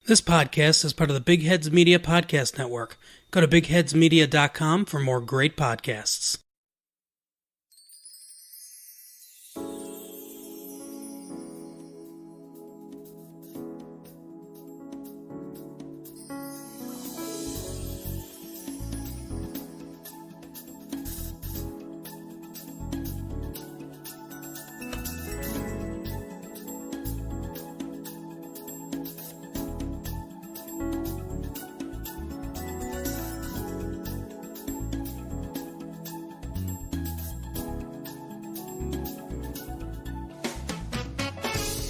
This podcast is part of the Big Heads Media Podcast Network. Go to bigheadsmedia.com for more great podcasts.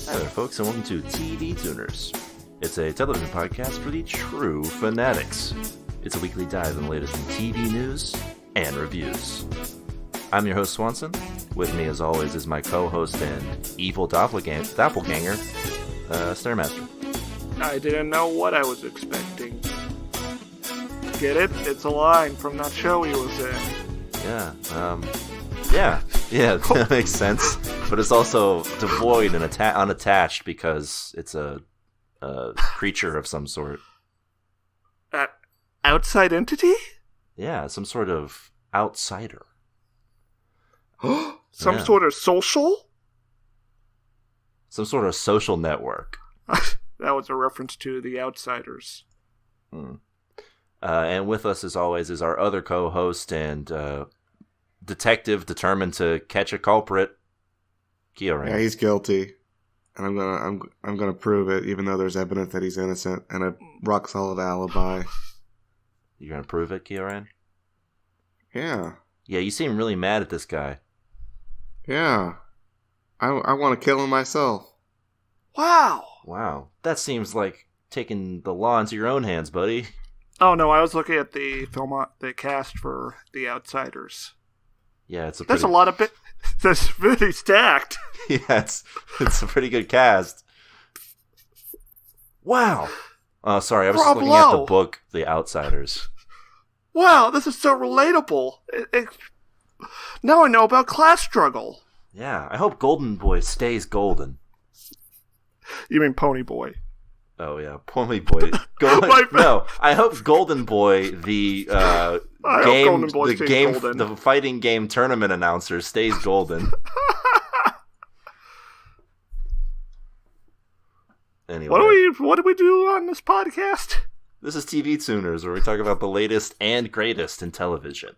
Hi there, folks, and welcome to TV Tuners. It's a television podcast for the true fanatics. It's a weekly dive in the latest in TV news and reviews. I'm your host, Swanson. With me, as always, is my co-host and evil doppelganger, Stairmaster. I didn't know what I was expecting. Get it? It's a line from that show he was in. Yeah, that makes sense. But it's also devoid and unattached because it's a creature of some sort. Outside entity? Yeah, some sort of outsider. Some sort of social? Some sort of social network. That was a reference to The Outsiders. And with us, as always, is our other co-host and detective determined to catch a culprit, Kioran. Yeah, he's guilty, and I'm gonna prove it, even though there's evidence that he's innocent and a rock solid alibi. You're gonna prove it, Kioran? Yeah. Yeah, you seem really mad at this guy. Yeah. I want to kill him myself. Wow, that seems like taking the law into your own hands, buddy. Oh no, I was looking at the cast for The Outsiders. Yeah, There's a lot of bit. That's really stacked. Yeah, it's a pretty good cast. Wow. Oh, sorry, I was just looking at the book, The Outsiders. Wow, this is so relatable. Now I know about class struggle. Yeah, I hope Golden Boy stays golden. You mean Pony Boy? Oh yeah, Pony Boy. No, I hope Golden Boy, the fighting game tournament announcer, stays golden. Anyway, what do we do on this podcast? This is TV Tuners, where we talk about the latest and greatest in television.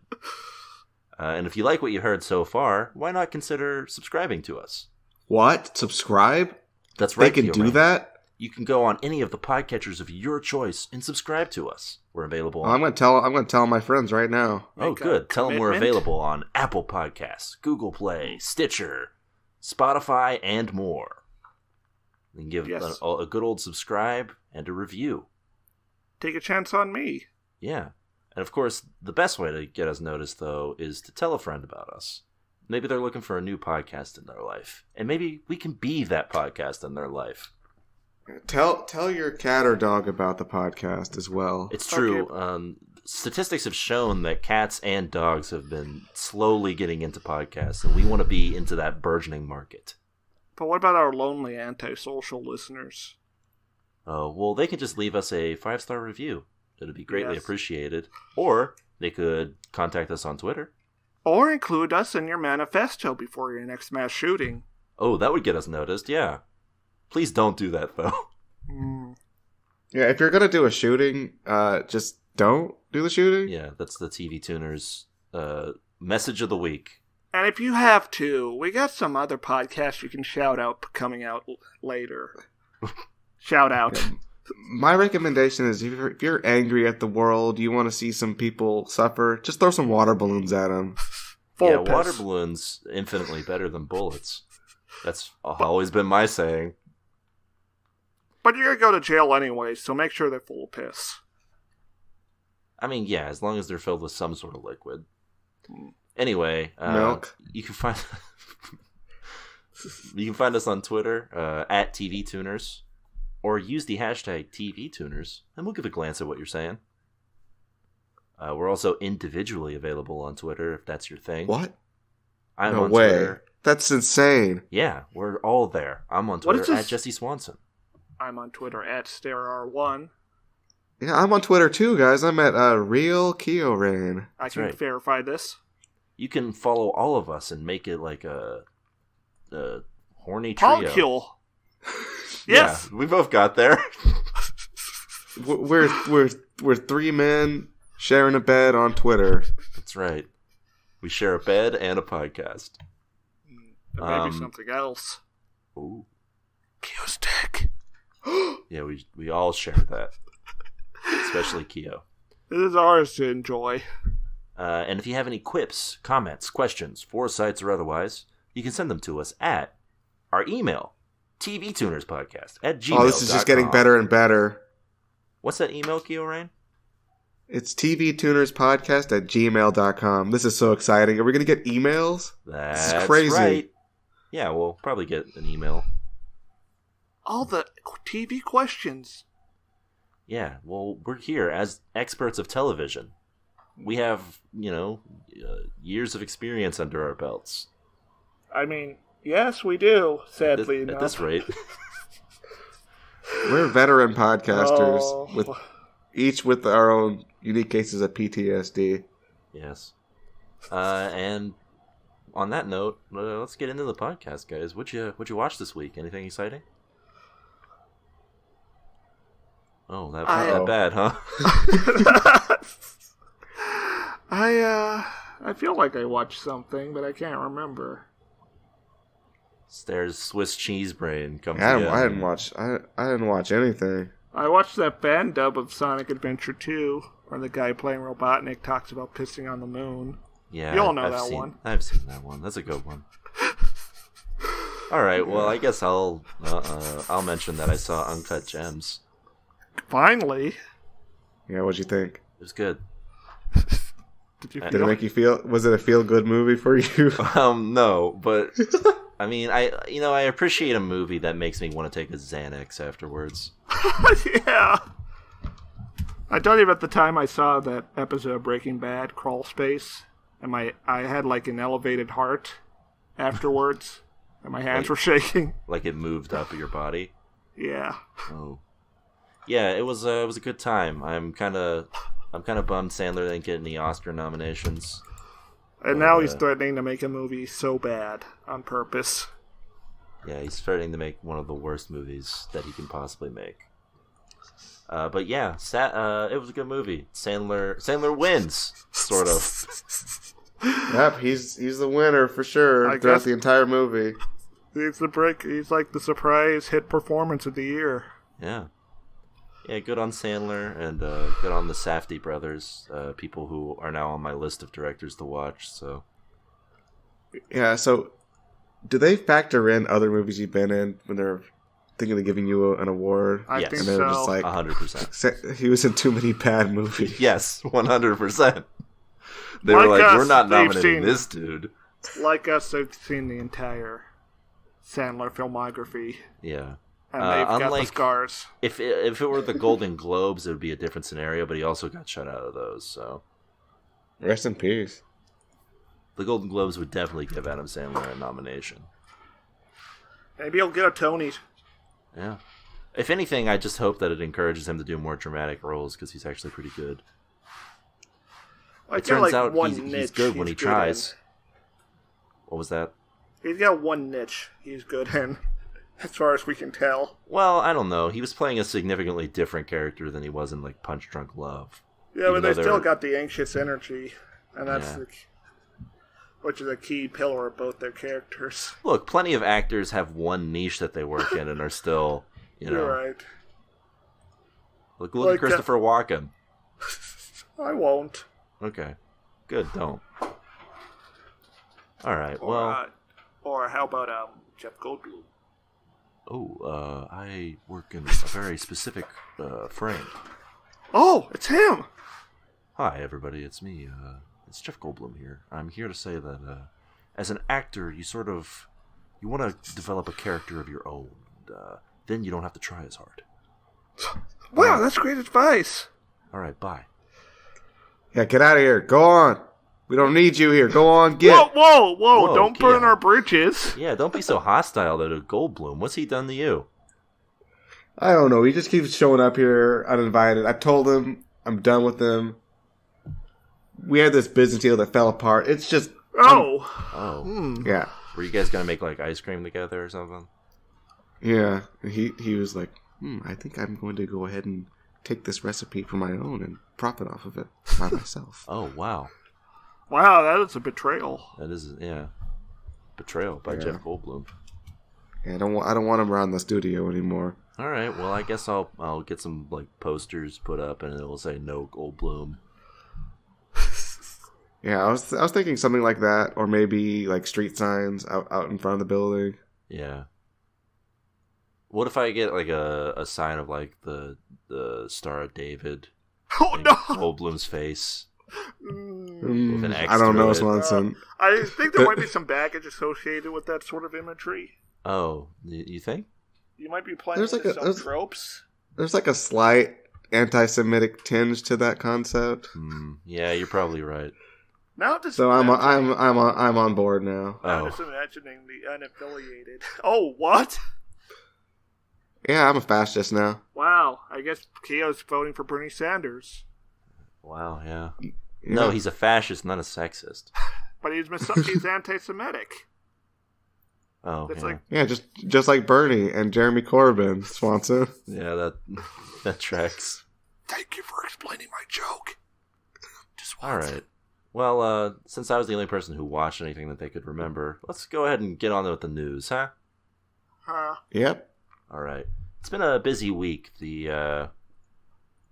And if you like what you heard so far, why not consider subscribing to us? What? Subscribe? That's right. They can do that? You can go on any of the podcatchers of your choice and subscribe to us. We're available on... I'm going to tell my friends right now. Oh, good. Tell them we're available on Apple Podcasts, Google Play, Stitcher, Spotify, and more. You can give a good old subscribe and a review. Take a chance on me. Yeah. And of course, the best way to get us noticed, though, is to tell a friend about us. Maybe they're looking for a new podcast in their life. And maybe we can be that podcast in their life. Tell your cat or dog about the podcast as well. It's true. Okay. Statistics have shown that cats and dogs have been slowly getting into podcasts, and we want to be into that burgeoning market. But what about our lonely antisocial listeners? Oh, well, they can just leave us a 5-star review. It would be greatly appreciated. Or they could contact us on Twitter. Or include us in your manifesto before your next mass shooting. Oh, that would get us noticed, yeah. Please don't do that, though. Yeah, if you're going to do a shooting, just don't do the shooting. Yeah, that's the TV Tuners message of the week. And if you have to, we got some other podcasts you can shout out coming out later. Shout out. Yeah. My recommendation is if you're angry at the world, you want to see some people suffer, just throw some water balloons at them. Water balloons infinitely better than bullets. That's always been my saying. But you're going to go to jail anyway, so make sure they're full of piss. I mean, yeah, as long as they're filled with some sort of liquid. Anyway, milk. You can find us on Twitter at TV Tuners, or use the hashtag TV Tuners, and we'll give a glance at what you're saying. We're also individually available on Twitter if that's your thing. What? I'm no on way. Twitter. That's insane. Yeah, we're all there. I'm on Twitter at Jesse Swanson. I'm on Twitter at StareR1. Yeah, I'm on Twitter too, guys. I'm at Real KeoRain. I can right. verify this. You can follow all of us and make it like a horny trio. Polycule. Yes. Yeah, we both got there. We're three men sharing a bed on Twitter. That's right. We share a bed and a podcast. Maybe something else. Ooh. Keo's dick. Yeah, we all share that. Especially Keo. This is ours to enjoy. And if you have any quips, comments, questions, foresights, or otherwise, you can send them to us at our email, tvtunerspodcast@gmail.com. Oh, this is just getting better and better. What's that email, Keo Rain? It's tvtunerspodcast@gmail.com. This is so exciting. Are we going to get emails? That's this is crazy. Right. Yeah, we'll probably get an email. All the TV questions. Yeah, well, we're here as experts of television. We have, years of experience under our belts. I mean, yes, we do, sadly enough. At this rate. We're veteran podcasters, each with our own unique cases of PTSD. Yes. And on that note, let's get into the podcast, guys. What'd you watch this week? Anything exciting? Oh, that bad, huh? I feel like I watched something, but I can't remember. There's Swiss cheese brain comes I together. didn't watch anything. I watched that fan dub of Sonic Adventure 2, where the guy playing Robotnik talks about pissing on the moon. Yeah, you all know I've that seen, one. I've seen that one. That's a good one. All right, well, I guess I'll mention that I saw Uncut Gems. Finally. Yeah, what'd you think? It was good. Did it make you feel? Was it a feel-good movie for you? No, but I mean, I appreciate a movie that makes me want to take a Xanax afterwards. Yeah. I told you about the time I saw that episode of Breaking Bad, Crawl Space, and I had like an elevated heart afterwards, and my hands were shaking. Like it moved up your body. Yeah. Oh. Yeah, it was a good time. I'm kind of bummed Sandler didn't get any Oscar nominations. And now he's threatening to make a movie so bad on purpose. Yeah, he's threatening to make one of the worst movies that he can possibly make. But yeah, it was a good movie. Sandler wins, sort of. Yep, he's the winner for sure throughout the entire movie. He's like the surprise hit performance of the year. Yeah. Yeah, good on Sandler and good on the Safdie brothers, people who are now on my list of directors to watch. So, yeah. So, do they factor in other movies you've been in when they're thinking of giving you an award? I yes. think and they're so. Just like 100%. He was in too many bad movies. Yes, 100%. They were like, we're not nominating this dude. Like us, they've seen the entire Sandler filmography. Yeah. And they've got the scars. If it were the Golden Globes, it would be a different scenario, but he also got shut out of those, so. Rest in peace. The Golden Globes would definitely give Adam Sandler a nomination. Maybe he'll get a Tony. Yeah. If anything, I just hope that it encourages him to do more dramatic roles, because he's actually pretty good. It turns out he's good when he tries. What was that? He's got one niche he's good in. As far as we can tell. Well, I don't know. He was playing a significantly different character than he was in, like, Punch Drunk Love. Yeah, but they still got the anxious energy. And that's which is a key pillar of both their characters. Look, plenty of actors have one niche that they work in and are still, You're right. Look at Christopher Walken. I won't. Okay. Good, don't. Alright, well... Or how about Jeff Goldblum? Oh, I work in a very specific frame. Oh, it's him! Hi, everybody, it's me. It's Jeff Goldblum here. I'm here to say that as an actor, you want to develop a character of your own. And, then you don't have to try as hard. Wow, that's great advice. All right, bye. Yeah, get out of here. Go on. We don't need you here. Go on, get. Whoa. Don't burn our bridges. Yeah, don't be so hostile to Goldblum. What's he done to you? I don't know. He just keeps showing up here uninvited. I told him I'm done with him. We had this business deal that fell apart. It's just... Yeah. Were you guys going to make, like, ice cream together or something? Yeah. He was like, I think I'm going to go ahead and take this recipe for my own and profit off of it by myself. Oh, wow. Wow, that is a betrayal. That is, yeah. Betrayal by Jeff Goldblum. Yeah, I don't want him around the studio anymore. All right, well, I guess I'll get some, like, posters put up and it will say no Goldblum. Yeah, I was thinking something like that, or maybe like street signs out in front of the building. Yeah. What if I get like a sign of like the Star of David? Oh no! Goldblum's face. With an X I don't know, it. Swanson. I think there might be some baggage associated with that sort of imagery. Oh, you think? You might be playing with some tropes. There's like a slight anti-Semitic tinge to that concept. Yeah, you're probably right. Now just so I'm on board now. I'm just imagining the unaffiliated. Oh, what? Yeah, I'm a fascist now. Wow, I guess Keo's voting for Bernie Sanders. Wow, yeah. No, he's a fascist, not a sexist. But he's anti-Semitic. Oh, That's yeah. Just like Bernie and Jeremy Corbyn, Swanson. Yeah, that tracks. Thank you for explaining my joke. All right. Well, since I was the only person who watched anything that they could remember, let's go ahead and get on with the news, huh? Yep. All right. It's been a busy week. The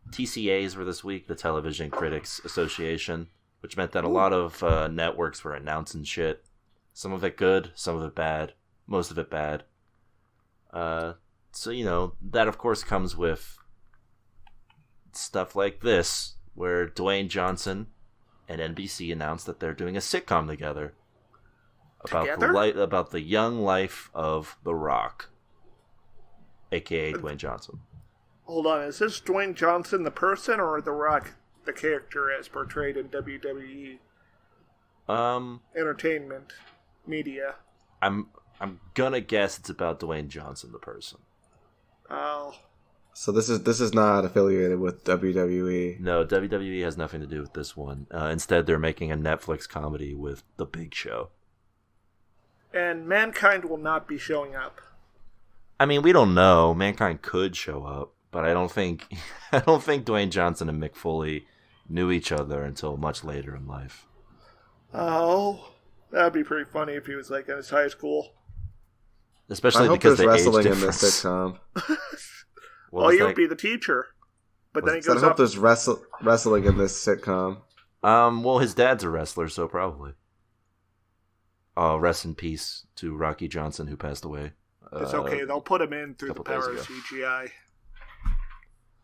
TCAs were this week, the Television Critics Association, which meant that a lot of networks were announcing shit. Some of it good, some of it bad, most of it bad. So, that of course comes with stuff like this, where Dwayne Johnson and NBC announced that they're doing a sitcom together about the young life of The Rock, aka Dwayne Johnson. Hold on, is this Dwayne Johnson the person or The Rock the character as portrayed in WWE? Entertainment media. I'm gonna guess it's about Dwayne Johnson the person. Oh. So this is not affiliated with WWE. No, WWE has nothing to do with this one. Instead, they're making a Netflix comedy with The Big Show. And Mankind will not be showing up. I mean, we don't know. Mankind could show up, but I don't think Dwayne Johnson and Mick Foley knew each other until much later in life. Oh, that'd be pretty funny if he was like in his high school. Especially because they wrestling age in this sitcom. Well, you would be the teacher. But then he goes I hope there's wrestling in this sitcom. Well, his dad's a wrestler, so probably. Rest in peace to Rocky Johnson, who passed away. It's okay. They'll put him in through the power of CGI.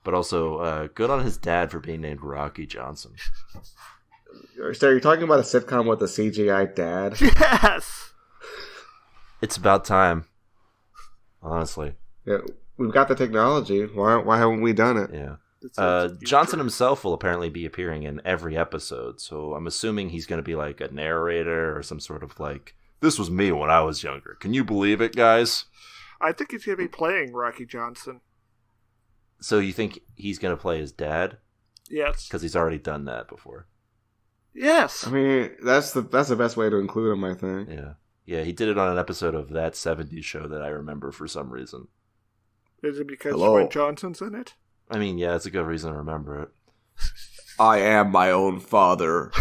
But also, good on his dad for being named Rocky Johnson. So are you talking about a sitcom with a CGI dad? Yes! It's about time. Honestly. Yeah, we've got the technology. Why haven't we done it? Yeah. Johnson himself will apparently be appearing in every episode, so I'm assuming he's going to be like a narrator or some sort of like, this was me when I was younger. Can you believe it, guys? I think he's going to be playing Rocky Johnson. So you think he's going to play his dad? Yes. Because he's already done that before. Yes. I mean, that's the best way to include him, I think. Yeah. Yeah, he did it on an episode of That 70s Show that I remember for some reason. Is it because Dwayne Johnson's in it? I mean, yeah, it's a good reason to remember it. I am my own father.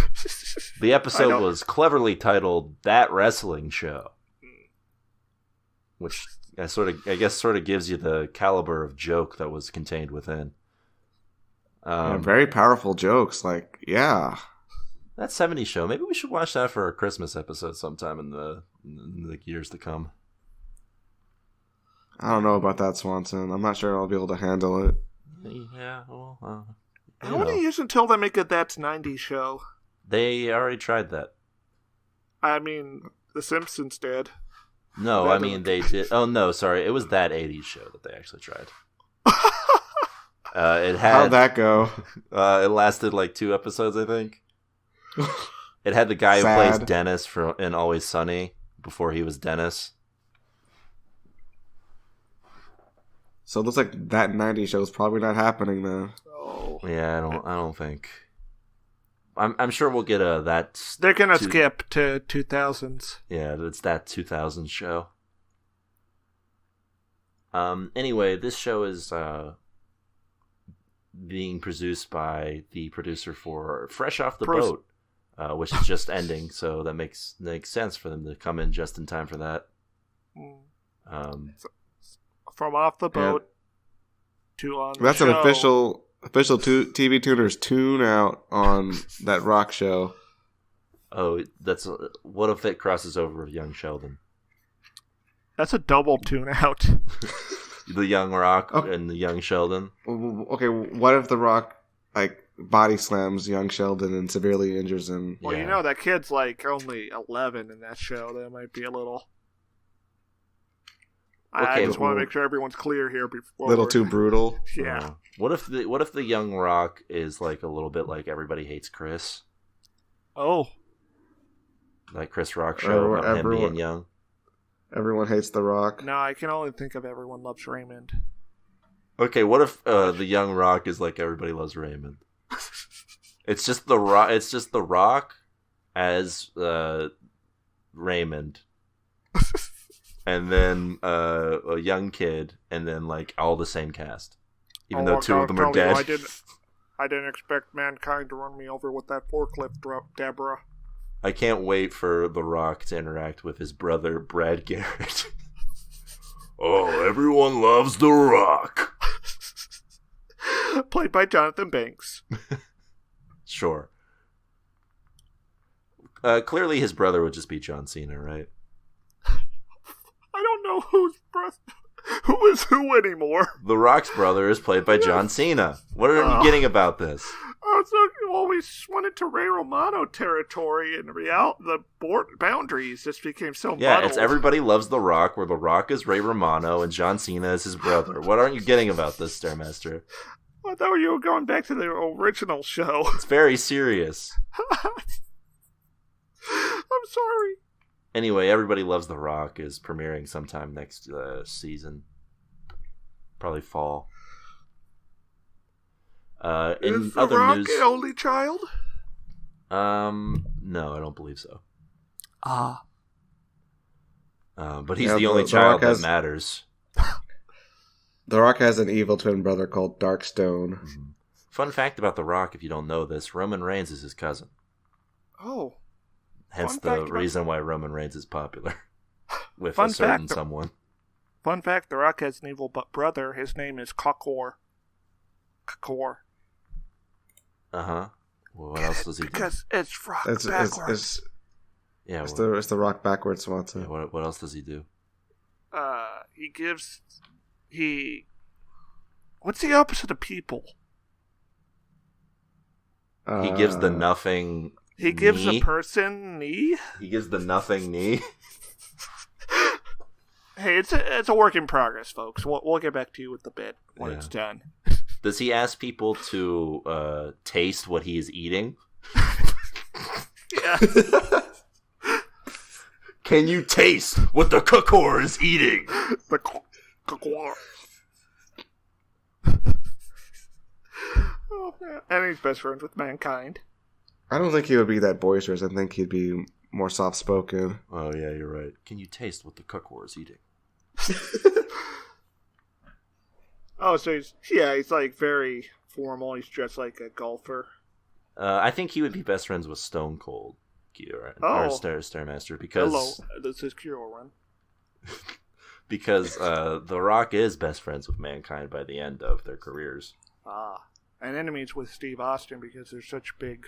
The episode was cleverly titled That Wrestling Show. Which I guess sort of gives you the caliber of joke that was contained within. Very powerful jokes, yeah. That 70s Show, maybe we should watch that for a Christmas episode sometime in the years to come. I don't know about that, Swanson. I'm not sure I'll be able to handle it. Yeah, well, how many years until they make a That's 90s Show? They already tried that. I mean, The Simpsons did. No, I mean, they did. Oh, no, sorry. It was That 80s Show that they actually tried. How'd that go? It lasted like 2 episodes, I think. It had the guy who plays Dennis in Always Sunny before he was Dennis. So it looks like that 90s show is probably not happening then. Oh. Yeah, I don't think. I'm sure we'll get that. They're gonna skip to 2000s. Yeah, it's that 2000s show. Anyway, this show is being produced by the producer for Fresh Off the Boat, which is just ending, so that makes sense for them to come in just in time for that. From Off the Boat to on the That's show. An official TV Tuners tune out on that Rock show. Oh, what if it crosses over with Young Sheldon? That's a double tune out. The Young Rock and the Young Sheldon. Okay, what if The Rock body slams Young Sheldon and severely injures him? Well, you know that kid's only 11 in that show. That might be a little. I just want to make sure everyone's clear here before. A little too brutal. Yeah. What if the Young Rock is a little bit like Everybody Hates Chris? Oh. Like Chris Rock show about him being young. Everyone hates The Rock. No, I can only think of Everyone Loves Raymond. Okay, what if the Young Rock is like Everybody Loves Raymond? It's just the Rock. It's just the Rock as Raymond, and then a young kid, and then all the same cast, even though two of them are dead. I didn't expect mankind to run me over with that forklift, Deborah. I can't wait for The Rock to interact with his brother, Brad Garrett. Oh, everyone loves The Rock. Played by Jonathan Banks. Sure. Clearly his brother would just be John Cena, right? I don't know who is who anymore. The Rock's brother is played by John Cena. What are you getting about this? We went into Ray Romano territory, and the boundaries just became so muddled. Yeah, it's Everybody Loves The Rock, where The Rock is Ray Romano and John Cena is his brother. What aren't you getting about this, Stairmaster? I thought you were going back to the original show. It's very serious. I'm sorry. Anyway, Everybody Loves The Rock is premiering sometime next season. Probably fall. Is The Rock an only child? No, I don't believe so. But he's Yeah, the only The child Rock has- that matters. The Rock has an evil twin brother called Darkstone. Mm-hmm. Fun fact about The Rock, if you don't know this, Roman Reigns is his cousin. Oh. Hence the reason why Roman Reigns is popular with a certain someone. Fun fact, The Rock has an evil brother. His name is Kakor. Uh-huh. Well, what else does he do? Because it's Rock backwards. It's the Rock backwards, Swanson. Yeah, what else does he do? What's the opposite of people? He gives the nothing. He gives a person knee. He gives the nothing knee. Hey, it's a work in progress, folks. We'll get back to you with the bit when it's done. Does he ask people to taste what he is eating? Yeah. Can you taste what the Kakor is eating? The Kakor. Oh, man. And he's best friends with mankind. I don't think he would be that boisterous. I think he'd be more soft-spoken. Oh, yeah, you're right. Can you taste what the Kakor is eating? Oh, so he's very formal. He's dressed like a golfer. I think he would be best friends with Stone Cold, or Stairmaster, because... Hello, this is Kiro Run. Because The Rock is best friends with mankind by the end of their careers. And enemies with Steve Austin because they're such big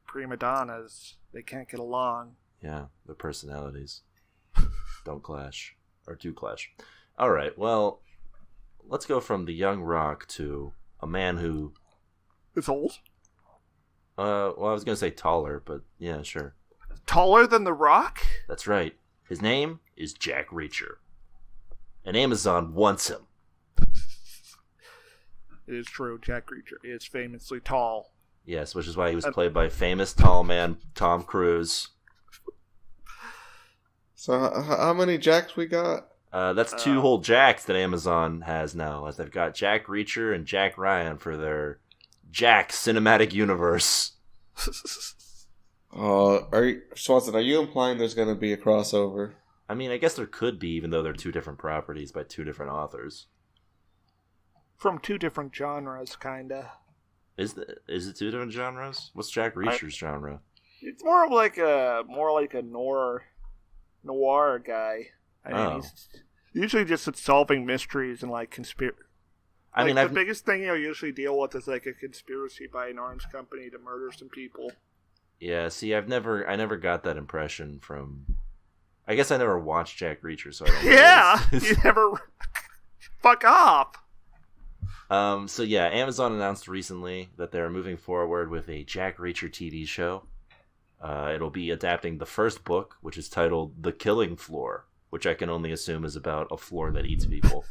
prima donnas. They can't get along. Yeah, their personalities don't clash, or do clash. All right, well, let's go from the young Rock to a man who... Is old? Well, I was going to say taller, but yeah, sure. Taller than The Rock? That's right. His name is Jack Reacher. And Amazon wants him. It is true. Jack Reacher is famously tall. Yes, which is why he was played by famous tall man Tom Cruise. So how many Jacks we got? That's two whole Jacks that Amazon has now, as they've got Jack Reacher and Jack Ryan for their Jack cinematic universe. Swanson, are you implying there's going to be a crossover? I mean, I guess there could be, even though they're two different properties by two different authors. From two different genres, kinda. Is it two different genres? What's Jack Reacher's genre? It's more like a noir guy. I mean, he's usually just solving mysteries and like conspiracy. The biggest thing he'll usually deal with is like a conspiracy by an arms company to murder some people. Yeah, see, I never got that impression from. I guess I never watched Jack Reacher, so I don't know. Yeah, you never. Fuck off. So yeah, Amazon announced recently that they're moving forward with a Jack Reacher TV show. It'll be adapting the first book, which is titled The Killing Floor, which I can only assume is about a floor that eats people.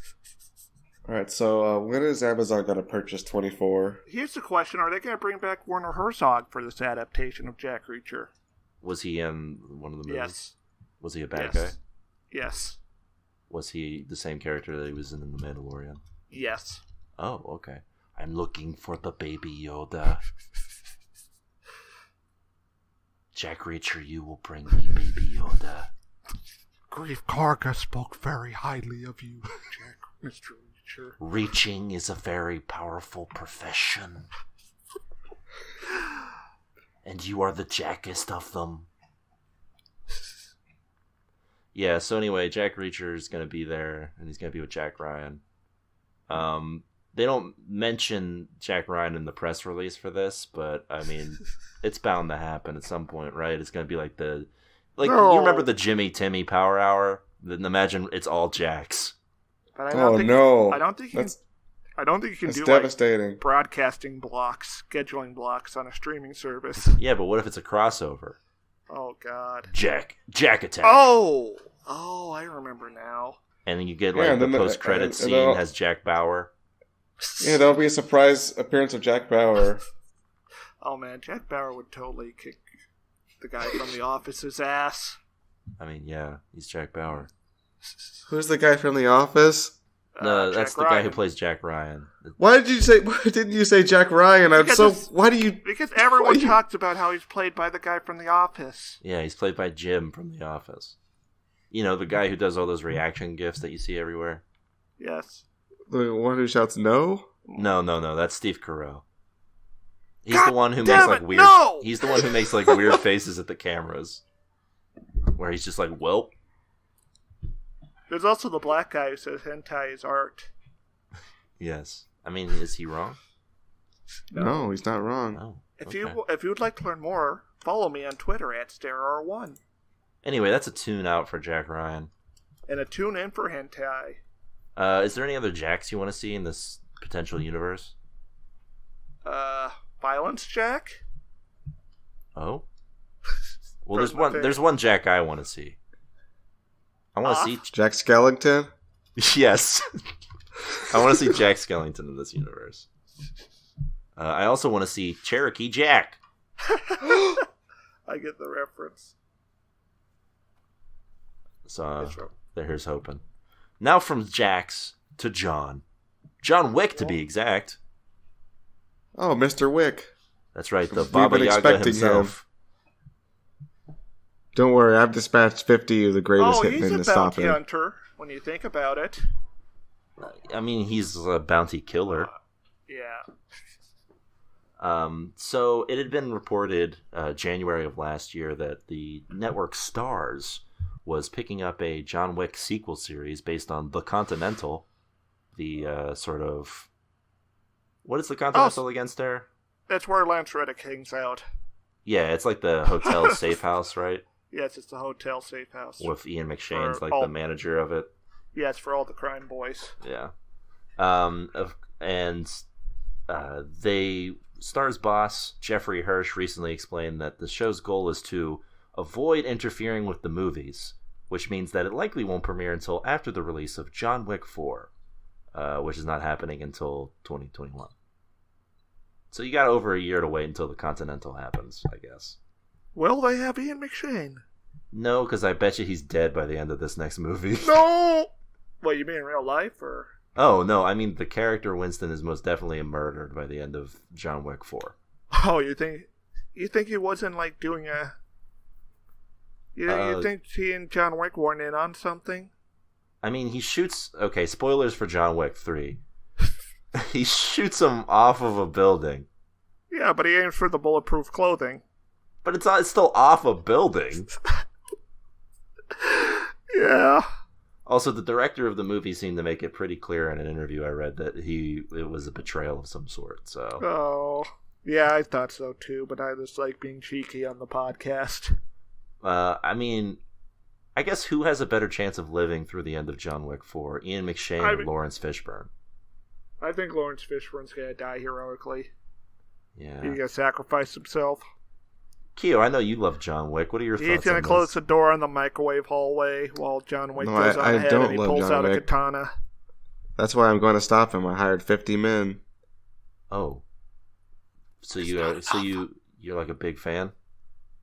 Alright, so when is Amazon going to purchase 24? Here's the question. Are they going to bring back Werner Herzog for this adaptation of Jack Reacher? Was he in one of the movies? Yes. Was he a bad guy? Yes. Was he the same character that he was in The Mandalorian? Yes. Oh, okay. I'm looking for the baby Yoda. Jack Reacher, you will bring me baby Yoda. Grief Karga spoke very highly of you, Jack, Mr. Reacher. Reaching is a very powerful profession. And you are the jackest of them. Yeah, so anyway, Jack Reacher is going to be there, and he's going to be with Jack Ryan. They don't mention Jack Ryan in the press release for this, but I mean, it's bound to happen at some point, right? It's going to be like you remember the Jimmy Timmy Power Hour? Then imagine it's all Jacks. But no! I don't think you can do devastating. Like broadcasting blocks, scheduling blocks on a streaming service. Yeah, but what if it's a crossover? Oh God! Jack Attack. Oh, I remember now. And then you get the post-credit scene has Jack Bauer. Yeah, that'll be a surprise appearance of Jack Bauer. Oh man, Jack Bauer would totally kick the guy from The Office's ass. I mean, yeah, he's Jack Bauer. Who's the guy from The Office? No, that's the guy who plays Jack Ryan. Why didn't you say Jack Ryan? Because everyone talks about how he's played by the guy from The Office. Yeah, he's played by Jim from The Office. You know, the guy who does all those reaction gifs that you see everywhere? Yes. The one who shouts no? No, that's Steve Carell. He's God the one who damn makes it, weird. no! He's the one who makes weird faces at the cameras, where he's just like, "Well." There's also the black guy who says hentai is art. Yes, I mean, is he wrong? No, he's not wrong. Oh, if you would like to learn more, follow me on Twitter @StarR1. Anyway, that's a tune out for Jack Ryan. And a tune in for hentai. Is there any other Jacks you want to see in this potential universe? Violence Jack? Oh? Well, there's one Jack I want to see. I want to see Jack Skellington? Yes. I want to see Jack Skellington in this universe. I also want to see Cherokee Jack. I get the reference. So, here's hoping. Now from Jax to John. John Wick, to be exact. Oh, Mr. Wick. That's right, the Baba Yaga himself. Don't worry, I've dispatched 50 of the greatest hitmen to stop him. He's a bounty hunter, when you think about it. I mean, he's a bounty killer. Yeah. So it had been reported January of last year that the network Starz was picking up a John Wick sequel series based on The Continental, the sort of... What is The Continental against there? That's where Lance Reddick hangs out. Yeah, it's like the hotel safe house, right? Yes, it's the hotel safe house. With Ian McShane's the manager of it. Yeah, it's for all the crime boys. Yeah. Star's boss, Jeffrey Hirsch, recently explained that the show's goal is to avoid interfering with the movies, which means that it likely won't premiere until after the release of John Wick 4, which is not happening until 2021. So you got over a year to wait until The Continental happens, I guess. Will they have Ian McShane? No, because I bet you he's dead by the end of this next movie. No! What, you mean in real life, or? Oh, no, I mean the character Winston is most definitely murdered by the end of John Wick 4. Oh, you think he wasn't, like, doing a... You think he and John Wick weren't in on something? I mean, he shoots... Okay, spoilers for John Wick 3. He shoots him off of a building. Yeah, but he aims for the bulletproof clothing. But it's still off a building. Yeah. Also, the director of the movie seemed to make it pretty clear in an interview I read that it was a betrayal of some sort, so... Oh, yeah, I thought so too, but I just like being cheeky on the podcast. I mean, I guess who has a better chance of living through the end of John Wick 4? Ian McShane or Lawrence Fishburne? I think Lawrence Fishburne's gonna die heroically. Yeah. He's gonna sacrifice himself. Keo, I know you love John Wick. What are your thoughts on this? He's gonna close the door on the microwave hallway while John Wick goes on ahead and he pulls out a katana. That's why I'm going to stop him. I hired 50 men. Oh. So you're like a big fan?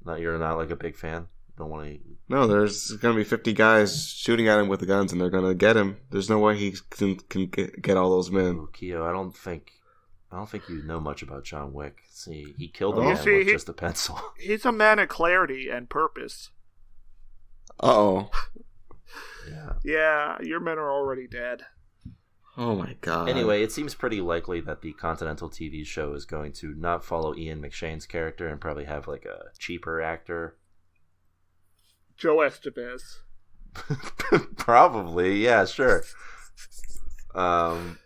You're not like a big fan? Don't want to... No, there's going to be 50 guys shooting at him with the guns, and they're going to get him. There's no way he can get all those men. Oh, Keo, I don't think you know much about John Wick. See, he killed a man with just a pencil. He's a man of clarity and purpose. Uh-oh. Yeah. Yeah, your men are already dead. Oh my god. Anyway, it seems pretty likely that the Continental TV show is going to not follow Ian McShane's character and probably have like a cheaper actor. Joe Estevez. Probably, yeah, sure. And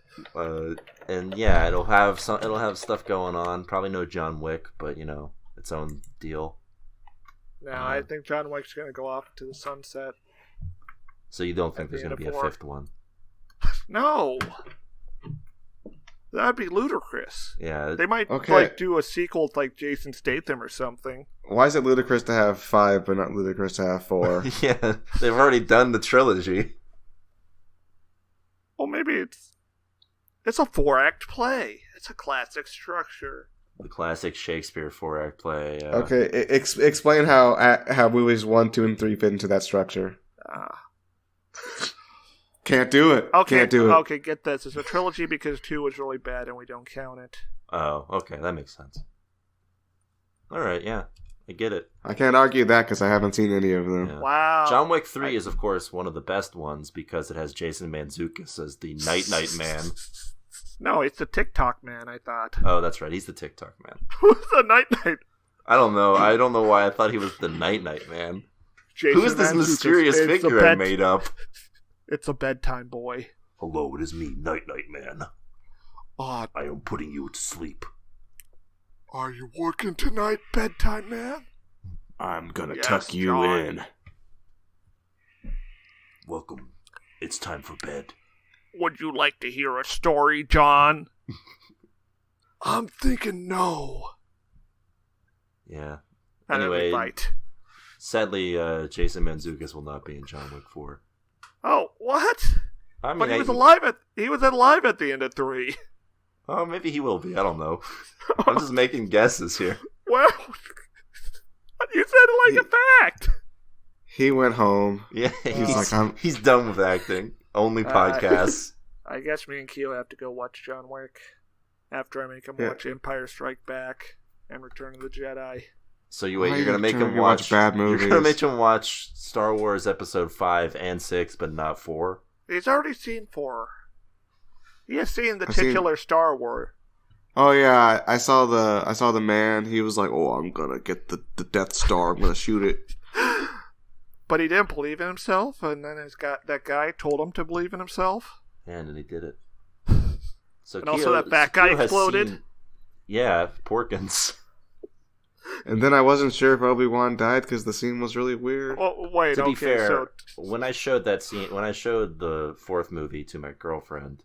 yeah, it'll have stuff going on. Probably no John Wick, but its own deal. No, I think John Wick's gonna go off to the sunset. So you don't think there's gonna be a fifth one? No, that'd be ludicrous. Yeah, they might do a sequel with like Jason Statham or something. Why is it ludicrous to have 5 but not ludicrous to have 4? Yeah, they've already done the trilogy. Well, maybe it's a 4-act play. It's a classic structure. The classic Shakespeare 4-act play. Okay, explain how movies 1, 2, and 3 fit into that structure. Can't do it. Okay, Can't do it. Okay, get this. It's a trilogy because 2 was really bad and we don't count it. Oh, okay, that makes sense. All right, yeah, I get it. I can't argue that because I haven't seen any of them. Yeah. Wow. John Wick 3 is, of course, one of the best ones because it has Jason Mantzoukas as the Night Man. No, it's the TikTok man, I thought. Oh, that's right. He's the TikTok man. Who's the Night? I don't know. I don't know why I thought he was the Night Man. Jason Who is this mysterious figure I made up? It's a bedtime boy. Hello, it is me, Night Man. I am putting you to sleep. Are you working tonight, bedtime man? I'm gonna tuck you in. Welcome. It's time for bed. Would you like to hear a story, John? I'm thinking no. Yeah. Anyway, sadly, Jason Mantzoukas will not be in John Wick 4. Oh, what? I mean, but he was alive at the end of 3. Oh, maybe he will be. I don't know. I'm just making guesses here. Well, you said it like a fact. He went home. Yeah, he's done with acting. Only podcasts. I guess me and Keo have to go watch John Wick after I make him watch Empire Strike Back and Return of the Jedi. So you're going to make him watch bad movies. You're going to make him watch Star Wars Episode 5 and 6, but not 4? He's already seen 4. He has seen the titular Star Wars. Oh yeah, I saw the man. He was like, "Oh, I'm gonna get the Death Star. I'm gonna shoot it." But he didn't believe in himself, and then that guy told him to believe in himself. Yeah, and then he did it. So and also that fat guy exploded. Yeah, Porkins. And then I wasn't sure if Obi-Wan died because the scene was really weird. Oh, wait, to be fair, when I showed that scene, when I showed the 4th movie to my girlfriend,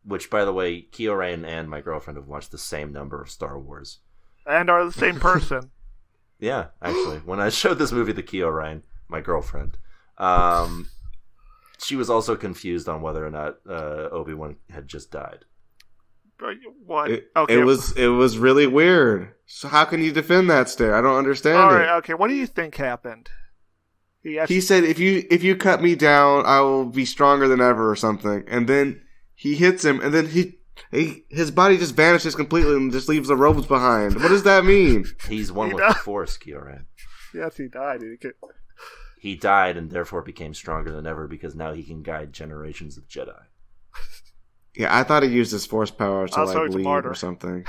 which, by the way, Keo Rain and my girlfriend have watched the same number of Star Wars. And are the same person. Yeah, actually. When I showed this movie to Keo Rain, my girlfriend, she was also confused on whether or not Obi-Wan had just died. What? It was really weird. So how can you defend that stare? I don't understand All right, okay. What do you think happened? He said, if you cut me down, I will be stronger than ever or something. And then he hits him, and then his body just vanishes completely and just leaves the robes behind. What does that mean? He's one with the Force, Kyoran. Yes, he died. He died and therefore became stronger than ever because now he can guide generations of Jedi. Yeah, I thought he used his Force power to also, leave or something.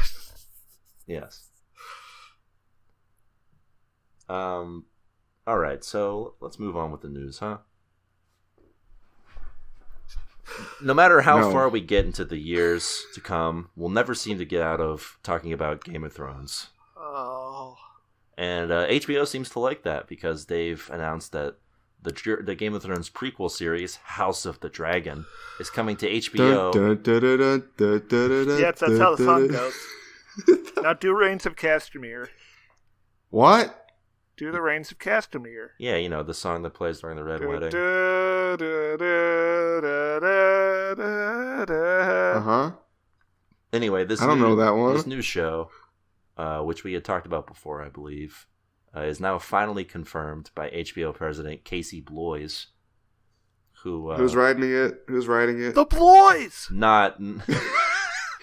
Yes. Alright, so let's move on with the news, huh? No matter how far we get into the years to come, we'll never seem to get out of talking about Game of Thrones. Oh. And HBO seems to like that because they've announced that the Game of Thrones prequel series, House of the Dragon, is coming to HBO. Yes, that's how the song goes. Now do Reigns of Castamere. What? Do the Reigns of Castamere. Yeah, you know, the song that plays during the Red Wedding. Uh-huh. Anyway, I don't know that one. This new show, which we had talked about before, I believe, is now finally confirmed by HBO president Casey Bloys, who's writing it? The Bloys! Not...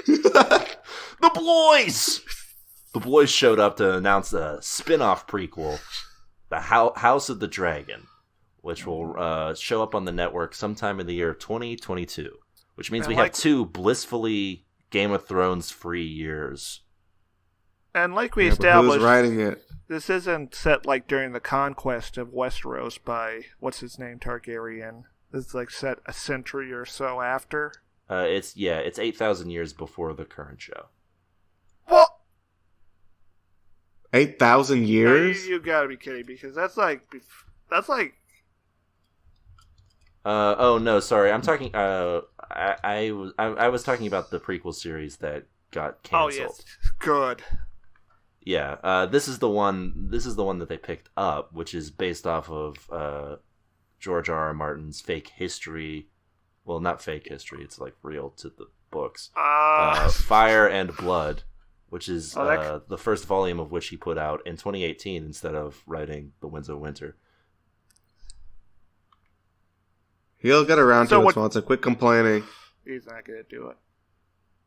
The Bloys! The Bloys showed up to announce a spin-off prequel, The House of the Dragon, which will show up on the network sometime in the year 2022, which means we have 2 blissfully Game of Thrones free years. And like we established, who's writing it? This isn't set like during the conquest of Westeros by what's his name, Targaryen. This is like set a century or so after. It's 8,000 years before the current show. What? 8,000 years? You gotta be kidding, because that's like. Oh no, sorry. I'm talking. I was talking about the prequel series that got canceled. Oh yes, good. Yeah, this is the one. This is the one that they picked up, which is based off of George R.R. Martin's fake history. Well, not fake history. It's like real to the books. Fire and Blood, which is the first volume of which he put out in 2018 instead of writing The Winds of Winter. He'll get around to it, Swanson. Quit complaining. He's not going to do it.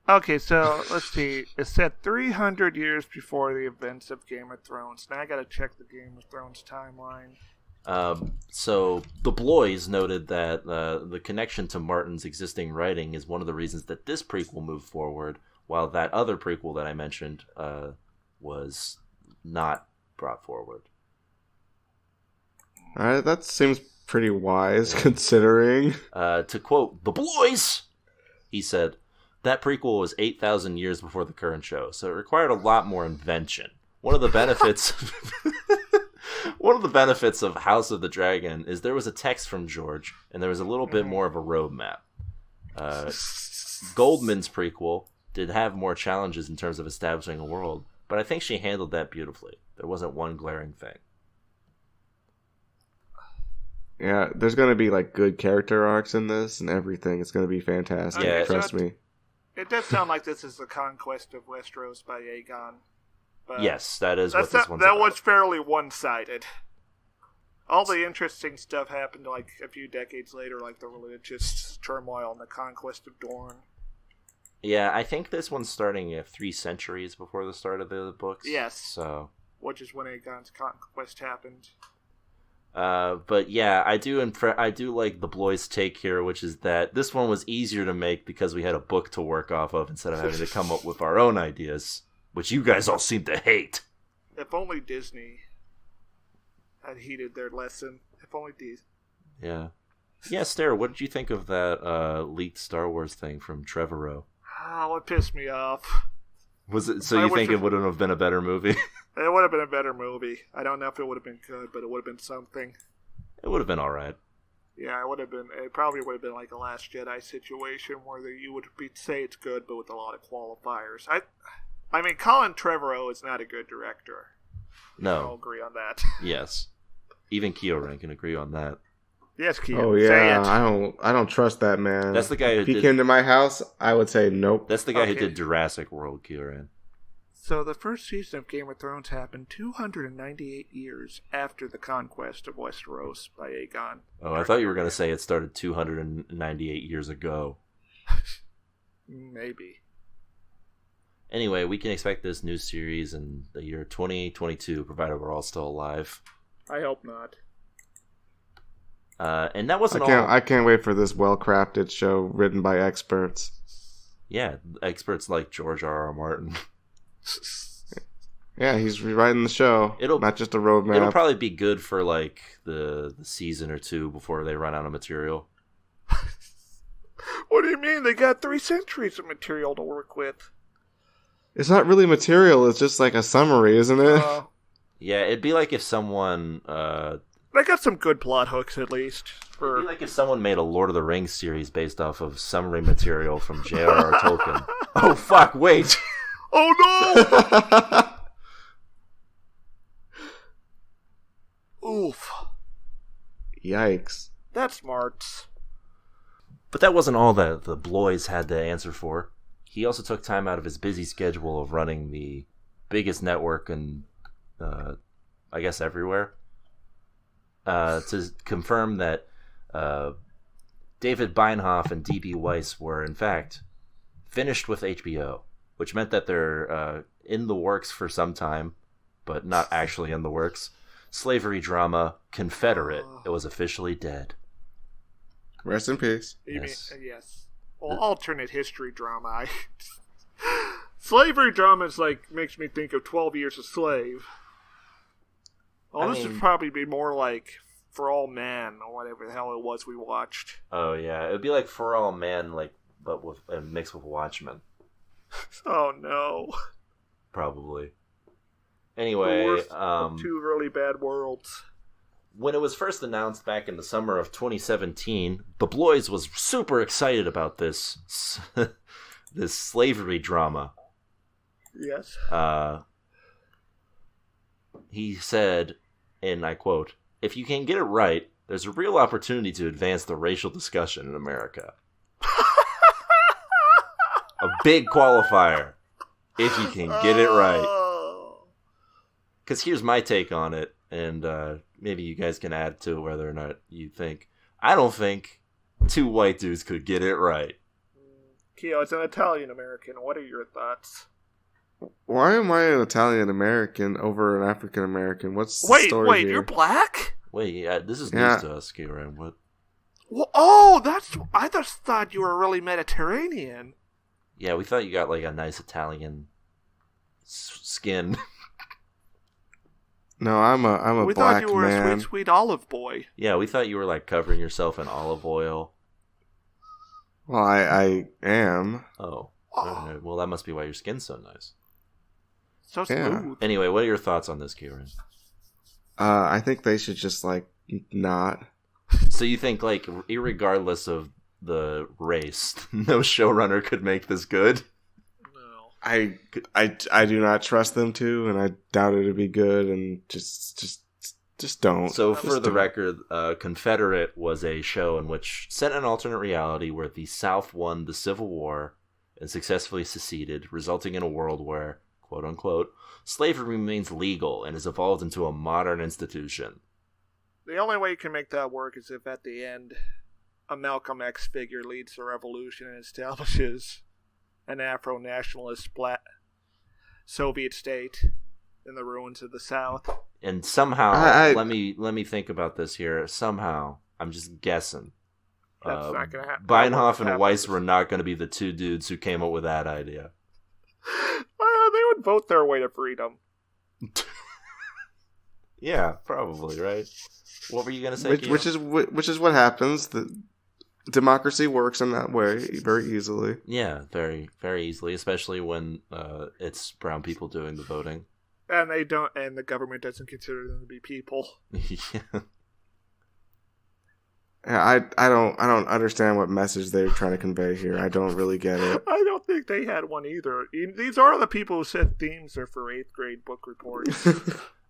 Okay, so let's see. It's set 300 years before the events of Game of Thrones. Now I got to check the Game of Thrones timeline. So the Bloys noted that the connection to Martin's existing writing is one of the reasons that this prequel moved forward, while that other prequel that I mentioned was not brought forward. All right, that seems pretty wise, considering. To quote the Bloys, he said, that prequel was 8,000 years before the current show, so it required a lot more invention. One of the benefits... One of the benefits of House of the Dragon is there was a text from George, and there was a little bit more of a roadmap. Goldman's prequel did have more challenges in terms of establishing a world, but I think she handled that beautifully. There wasn't one glaring thing. Yeah, there's going to be like good character arcs in this and everything. It's going to be fantastic. Yeah, trust me. It does sound like this is the conquest of Westeros by Aegon. But yes, that is what this one's about. That was fairly one-sided. All the interesting stuff happened like a few decades later, like the religious turmoil and the conquest of Dorne. Yeah, I think this one's starting at 3 centuries before the start of the books. Yes. So, which is when Aegon's conquest happened. But yeah, I do like the Bloys' take here, which is that this one was easier to make because we had a book to work off of instead of having to come up with our own ideas. Which you guys all seem to hate. If only Disney had heeded their lesson. If only Disney. Yeah. Yeah, Stare, what did you think of that leaked Star Wars thing from Trevorrow? Oh, it pissed me off. Was it? So you think it wouldn't have been a better movie? It would have been a better movie. I don't know if it would have been good, but it would have been something. It would have been alright. Yeah, it would have been. It probably would have been like a Last Jedi situation where you would say it's good, but with a lot of qualifiers. I mean, Colin Trevorrow is not a good director. No. I'll agree on that. Yes. Even Kyoran can agree on that. Yes, Kyoran. Oh, yeah. I don't trust that man. That's the guy who if he came to my house, I would say nope. That's the guy who did Jurassic World, Kyoran. So the first season of Game of Thrones happened 298 years after the conquest of Westeros by Aegon. Oh, I thought you were going to say it started 298 years ago. Maybe. Anyway, we can expect this new series in the year 2022, provided we're all still alive. I hope not. And that wasn't all. I can't wait for this well-crafted show written by experts. Yeah, experts like George R.R. Martin. Yeah, he's rewriting the show. Not just a roadmap. It'll probably be good for like the season or two before they run out of material. What do you mean? They got 3 centuries of material to work with. It's not really material. It's just like a summary, isn't it? Yeah, it'd be like if someone. They got some good plot hooks, at least. It'd be like if someone made a Lord of the Rings series based off of summary material from J.R.R. Tolkien. Oh fuck! Wait. Oh no! Oof. Yikes. That's smart. But that wasn't all that the Bloys had to answer for. He also took time out of his busy schedule of running the biggest network in, I guess, everywhere, to confirm that David Beinhoff and D.B. Weiss were, in fact, finished with HBO, which meant that they're in the works for some time, but not actually in the works. Slavery drama Confederate. It was officially dead. Rest in peace. Yes. Yes. Well, alternate history drama. Slavery drama is makes me think of 12 Years a Slave. Well, this would probably be more like For All Man or whatever the hell it was we watched. Oh yeah, it would be like For All Man, but with mixed with Watchmen. Oh no. Probably. Anyway, two really bad worlds. When it was first announced back in the summer of 2017, the Bloys was super excited about this this slavery drama. Yes. He said, and I quote, "If you can get it right, there's a real opportunity to advance the racial discussion in America." A big qualifier. If you can get it right. Because here's my take on it, and maybe you guys can add to whether or not you think. I don't think 2 white dudes could get it right. Keo, it's an Italian American. What are your thoughts? Why am I an Italian American over an African American? What's the story Wait, here? you're black? Wait, this is news to us, Kieran. What? Well, I just thought you were really Mediterranean. Yeah, we thought you got like a nice Italian skin. No, I'm a black man. We thought you were a sweet, sweet olive boy. Yeah, we thought you were like covering yourself in olive oil. Well, I am. Oh. Okay. Well, that must be why your skin's so nice. So smooth. Yeah. Anyway, what are your thoughts on this, Kieran? I think they should just not. So you think irregardless of the race, no showrunner could make this good? No. I do not trust them to, and I doubt it'd be good, and just don't. So for the record, Confederate was a show in which set an alternate reality where the South won the Civil War and successfully seceded, resulting in a world where, quote unquote, slavery remains legal and has evolved into a modern institution. The only way you can make that work is if at the end a Malcolm X figure leads the revolution and establishes an Afro-nationalist black Soviet state in the ruins of the South. And somehow, let me think about this here. Somehow, I'm just guessing. That's not going to happen. Beinhoff and Weiss were not going to be the 2 dudes who came up with that idea. They would vote their way to freedom. Yeah, probably, right? What were you going to say? Which is what happens. The democracy works in that way very easily. Yeah, very, very easily, especially when it's brown people doing the voting. And they don't, and the government doesn't consider them to be people. Yeah. Yeah, I don't understand what message they're trying to convey here. I don't really get it. I don't think they had one either. These are the people who said themes are for 8th grade book reports.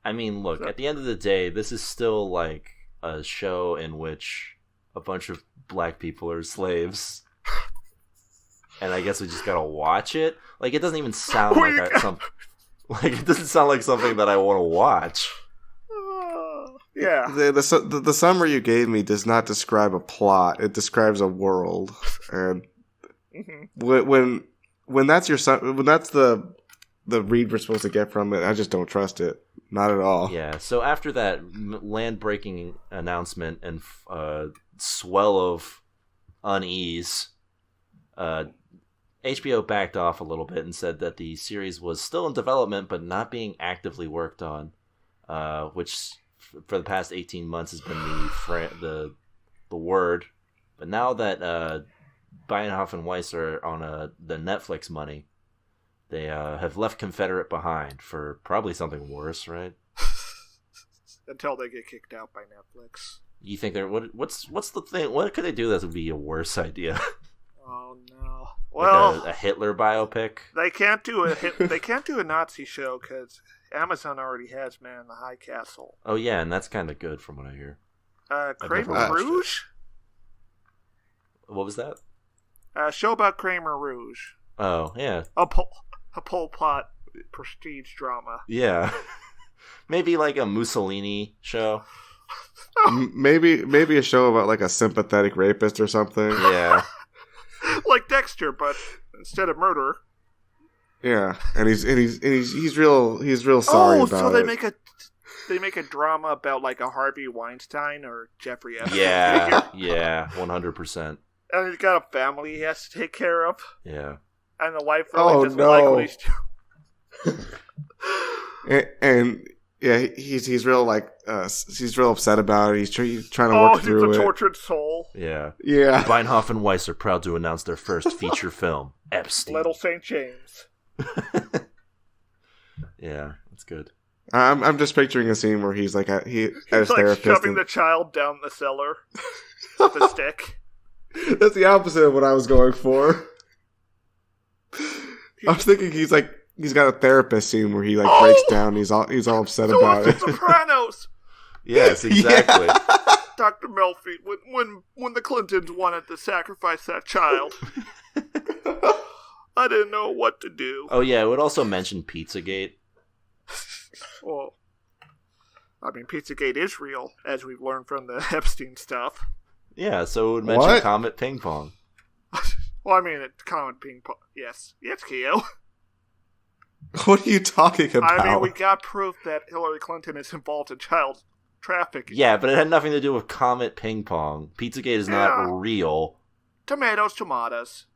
I mean, look, at the end of the day, this is still like a show in which a bunch of black people are slaves. And I guess we just gotta watch it. Like, it doesn't even sound like something. Like, it doesn't sound like something that I want to watch. Yeah. The summary you gave me does not describe a plot. It describes a world. And when that's the read we're supposed to get from it, I just don't trust it. Not at all. Yeah, so after that land-breaking announcement and swell of unease, HBO backed off a little bit and said that the series was still in development but not being actively worked on, which for the past 18 months has been the word. But now that Beinhoff and Weiss are on the Netflix money, they have left Confederate behind for probably something worse, right? Until they get kicked out by Netflix. You think they're what's the thing? What could they do that would be a worse idea? Oh no! Well, like a Hitler biopic. They can't do a Nazi show because Amazon already has Man in the High Castle. Oh yeah, and that's kind of good from what I hear. Kramer Rouge. What was that? A show about Kramer Rouge. Oh yeah. A Pol Pot prestige drama. Yeah. Maybe like a Mussolini show. Maybe a show about like a sympathetic rapist or something. Yeah. Like Dexter, but instead of murder. Yeah, and he's real sorry about it. Oh, so they make a drama about like a Harvey Weinstein or Jeffrey Epstein. Yeah, 100%. And he's got a family he has to take care of. Yeah. And the wife really doesn't like what he's doing. and yeah, he's real he's real upset about it. He's trying to work through it. Oh, he's a tortured soul. Yeah. Yeah. Beinhoff and Weiss are proud to announce their first feature film, Epstein. Little St. James. Yeah, that's good. I'm just picturing a scene where he's like he's like therapist shoving the child down the cellar with a stick. That's the opposite of what I was going for. I was thinking he's got a therapist scene where he breaks down. He's all upset about it. Sopranos. Yes, exactly. Yeah. Dr. Melfi, when the Clintons wanted to sacrifice that child, I didn't know what to do. Oh yeah, it would also mention Pizzagate. Well, I mean, Pizzagate is real, as we've learned from the Epstein stuff. Yeah, so it would mention Comet Ping Pong. Well, I mean, it's Comet Ping Pong. Yes, Keo. What are you talking about? I mean, we got proof that Hillary Clinton is involved in child trafficking. Yeah, but it had nothing to do with Comet Ping Pong. Pizzagate is not real. Tomatoes.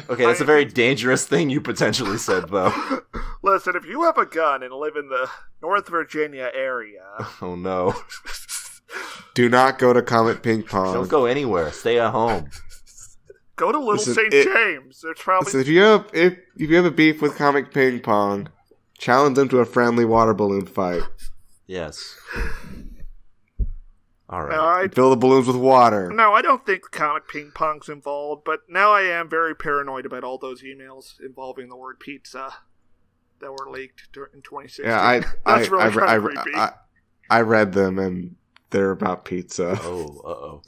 Okay, that's a very dangerous thing you potentially said, though. Listen, if you have a gun and live in the North Virginia area... Oh, no. Do not go to Comet Ping Pong. Don't go anywhere. Stay at home. Go to Little St. James. There's probably... Listen, if you have a beef with Comet Ping Pong, challenge them to a friendly water balloon fight. Yes. All right. Fill the balloons with water. No, I don't think Comet Ping Pong's involved, but now I am very paranoid about all those emails involving the word pizza that were leaked in 2016. Yeah, That's really kind of creepy. I read them, and they're about pizza. Oh, uh-oh.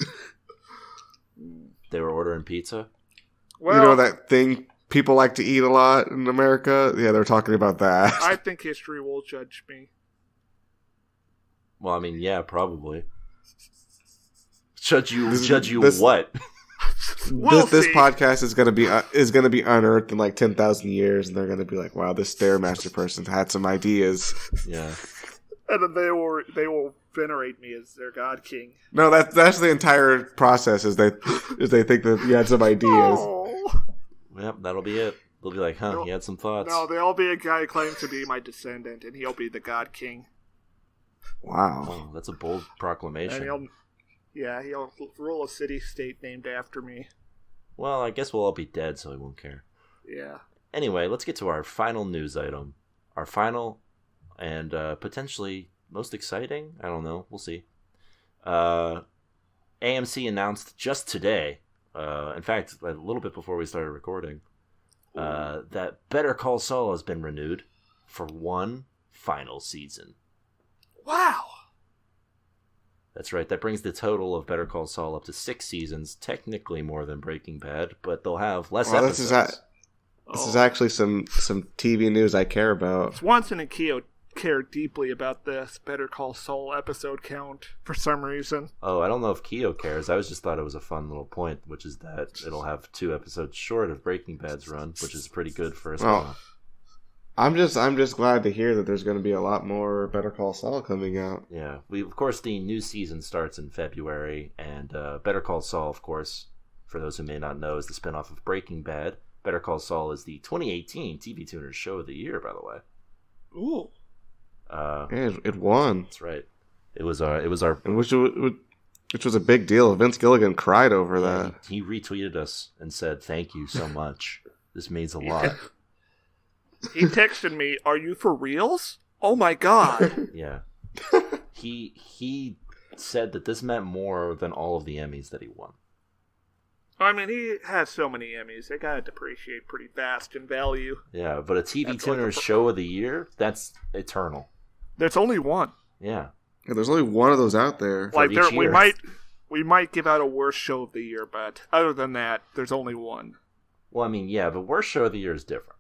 They were ordering pizza? Well, you know that thing people like to eat a lot in America? Yeah, they're talking about that. I think history will judge me. Well, I mean, yeah, probably. Judge you this, what? This podcast is gonna be unearthed in like 10,000 years, and they're gonna be like, "Wow, this Stairmaster person had some ideas." Yeah, and then they will venerate me as their god king. No, that's the entire process. Is they think that you had some ideas. Oh. Yep, that'll be it. They'll be like, "Huh, he had some thoughts." No, they'll be a guy who claims to be my descendant, and he'll be the god king. Wow, oh, that's a bold proclamation. And he'll rule a city-state named after me. Well, I guess we'll all be dead, so he won't care. Yeah. Anyway, let's get to our final news item. Our final and potentially most exciting? I don't know. We'll see. AMC announced just today, in fact, a little bit before we started recording, that Better Call Saul has been renewed for one final season. Wow. That's right. That brings the total of Better Call Saul up to 6 seasons, technically more than Breaking Bad, but they'll have less episodes. This is actually some TV news I care about. Swanson and Keogh care deeply about this Better Call Saul episode count for some reason. Oh, I don't know if Keogh cares. I just thought it was a fun little point, which is that it'll have 2 episodes short of Breaking Bad's run, which is pretty good for us. Well, I'm just glad to hear that there's going to be a lot more Better Call Saul coming out. Yeah, of course the new season starts in February, and Better Call Saul, of course, for those who may not know, is the spinoff of Breaking Bad. Better Call Saul is the 2018 TV Tuners Show of the Year, by the way. Ooh. Yeah, it won. That's right. It was our which was a big deal. Vince Gilligan cried over that. He retweeted us and said, "Thank you so much. This means a lot." He texted me, "Are you for reals? Oh my god!" Yeah. He said that this meant more than all of the Emmys that he won. I mean, he has so many Emmys; they gotta depreciate pretty fast in value. Yeah, but a TV Tuners Show of the Year, that's eternal. There's only one. Yeah. There's only one of those out there. Like we might give out a worst show of the year, but other than that, there's only one. Well, I mean, yeah, but worst show of the year is different.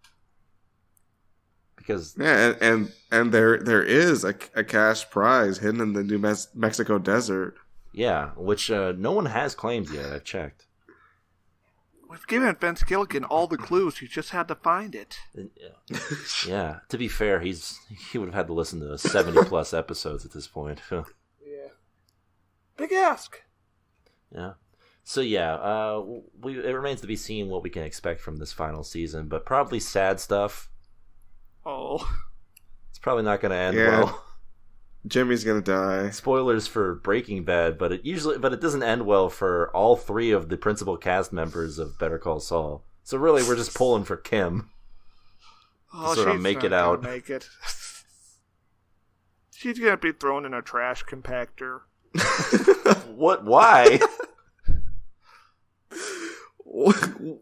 Because and there is a cash prize hidden in the New Mexico desert. Yeah, which no one has claimed yet. I've checked. We've given Vince Gilligan all the clues. He just had to find it. Yeah. To be fair, he would have had to listen to 70+ episodes at this point. Yeah. Big ask. Yeah. So yeah, it remains to be seen what we can expect from this final season, but probably sad stuff. Oh. It's probably not going to end well. Jimmy's gonna die. Spoilers for Breaking Bad, but it doesn't end well for all 3 of the principal cast members of Better Call Saul. So really, we're just pulling for Kim to sort of make it out. Make it. She's gonna be thrown in a trash compactor. What? Why?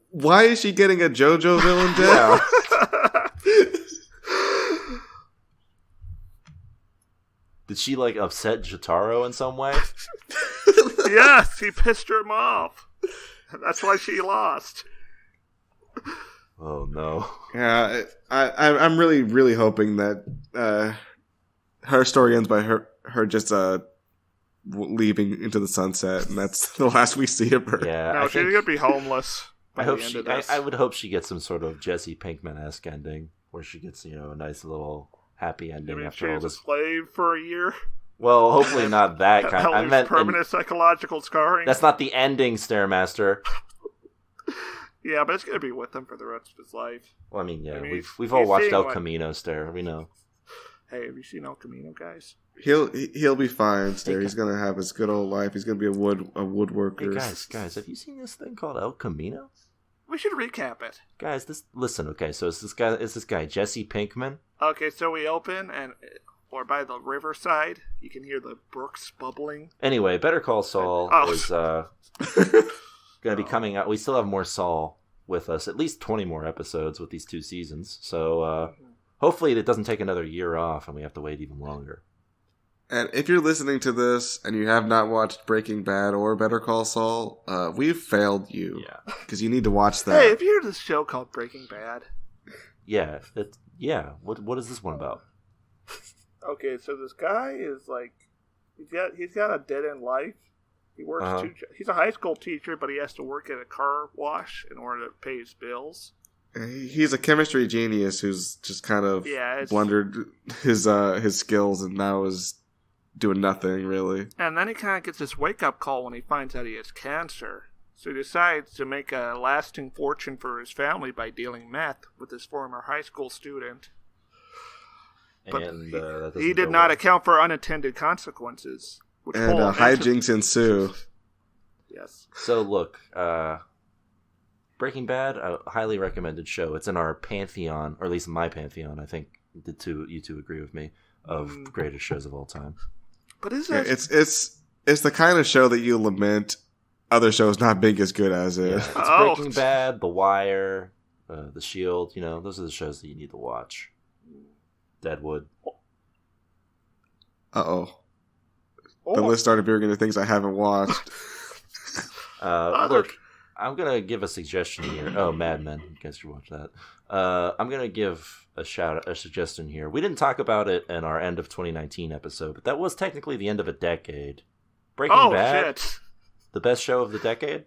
Why is she getting a JoJo villain death? Did she, upset Jotaro in some way? Yes, he pissed her off. That's why she lost. Oh, no. Yeah, I'm really, really hoping that her story ends by her just leaving into the sunset, and that's the last we see of her. Yeah, no, she's going to be homeless. I would hope she gets some sort of Jesse Pinkman-esque ending, where she gets, a nice little happy ending after all this. A slave for a year. Well, hopefully not that kind. I meant permanent psychological scarring. That's not the ending, Stairmaster. Yeah, but it's gonna be with him for the rest of his life. Well, I mean, we've all watched El Camino, Stair. We know. Hey, have you seen El Camino, guys? He'll be fine, Stair. He's gonna have his good old life. He's gonna be a woodworker. Hey, guys, have you seen this thing called El Camino? We should recap it. Guys, listen, okay, so it's this guy, Jesse Pinkman. Okay, so we open, or by the riverside, you can hear the brooks bubbling. Anyway, Better Call Saul is going to be coming out. We still have more Saul with us, at least 20 more episodes with these 2 seasons. So hopefully it doesn't take another year off and we have to wait even longer. And if you're listening to this and you have not watched Breaking Bad or Better Call Saul, we've failed you. Yeah. Because you need to watch that. Hey, have you heard of this show called Breaking Bad? Yeah. What is this one about? Okay, so this guy is he's got a dead end life. He works he's a high school teacher, but he has to work at a car wash in order to pay his bills. He's a chemistry genius who's just kind of blundered his skills and now is doing nothing really. And then he kind of gets this wake up call when he finds out he has cancer. So he decides to make a lasting fortune for his family by dealing meth with his former high school student. But he did not account for unintended consequences. And hijinks ensue. Yes. So look, Breaking Bad, a highly recommended show. It's in our pantheon, or at least my pantheon. I think you two agree with me, of greatest shows of all time. But is it? It's the kind of show that you lament other shows not being as good as it. Yeah, it's Breaking Bad, The Wire, The Shield. Those are the shows that you need to watch. Deadwood. Uh-oh. The list started veering into things I haven't watched. Look, I'm gonna give a suggestion here. Oh, Mad Men, you guys should watch that. I'm gonna give a suggestion here. We didn't talk about it in our end of 2019 episode, but that was technically the end of a decade. Breaking Bad, shit. The best show of the decade.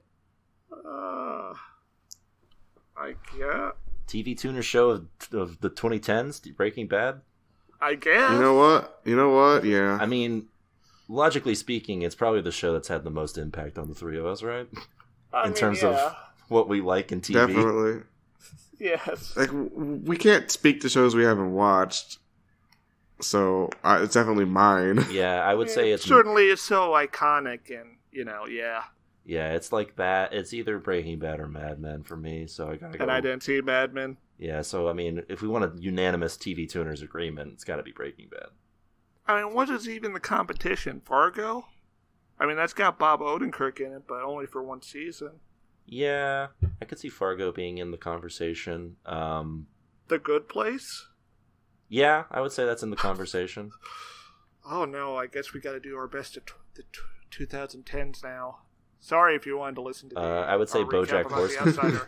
I guess. TV tuner show of the 2010s. Breaking Bad. I guess. You know what? Yeah. I mean, logically speaking, it's probably the show that's had the most impact on the three of us, right? In terms of what we like in TV. Definitely. Yes. Like, we can't speak to shows we haven't watched, so it's definitely mine. Yeah, I would say it's... certainly is so iconic and, yeah. Yeah, it's like that. It's either Breaking Bad or Mad Men for me, so I gotta go. And I didn't see Mad Men. Yeah, so, I mean, if we want a unanimous TV tuners agreement, it's gotta be Breaking Bad. I mean, what is even the competition? Fargo? I mean, that's got Bob Odenkirk in it, but only for one season. Yeah, I could see Fargo being in the conversation. The Good Place? Yeah, I would say that's in the conversation. Oh no, I guess we gotta do our best at the 2010s now. Sorry if you wanted to listen to I would say BoJack Horseman.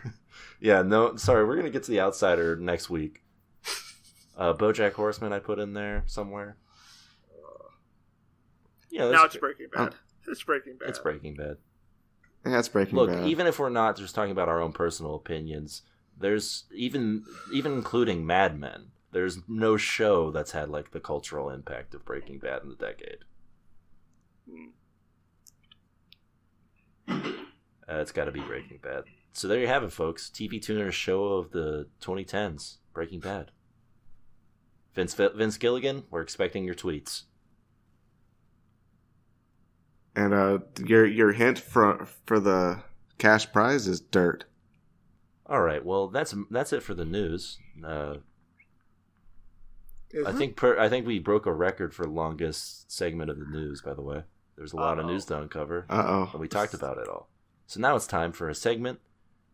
Yeah, no, sorry, we're going to get to The Outsider next week. BoJack Horseman I put in there somewhere. Yeah, no, it's Breaking Bad. It's Breaking Bad. It's Breaking Bad. Yeah, it's Breaking Look, Bad. even if we're not just talking about our own personal opinions, there's even including Mad Men, there's no show that's had like the cultural impact of Breaking Bad in the decade. It's got to be Breaking Bad. So there you have it, folks. TV Tuner's show of the 2010s, Breaking Bad. Vince Gilligan, we're expecting your tweets. And your hint for the cash prize is dirt. All right, well that's it for the news. I think we broke a record for longest segment of the news. By the way, there's a lot of news to uncover. And we talked about it all. So now it's time for a segment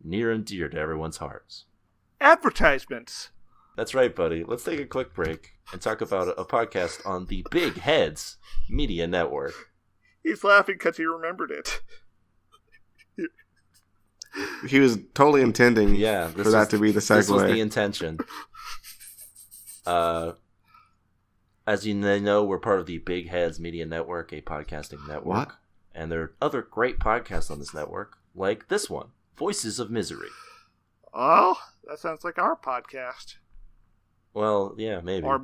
near and dear to everyone's hearts. Advertisements. That's right, buddy. Let's take a quick break and talk about a podcast on the Big Heads Media Network. He's laughing because he remembered it. He was totally intending for that to be the segue. This was the intention. As you know, we're part of the Big Heads Media Network, a podcasting network. What? And there are other great podcasts on this network, like this one, Voices of Misery. Oh, that sounds like our podcast. Well, yeah, maybe. Or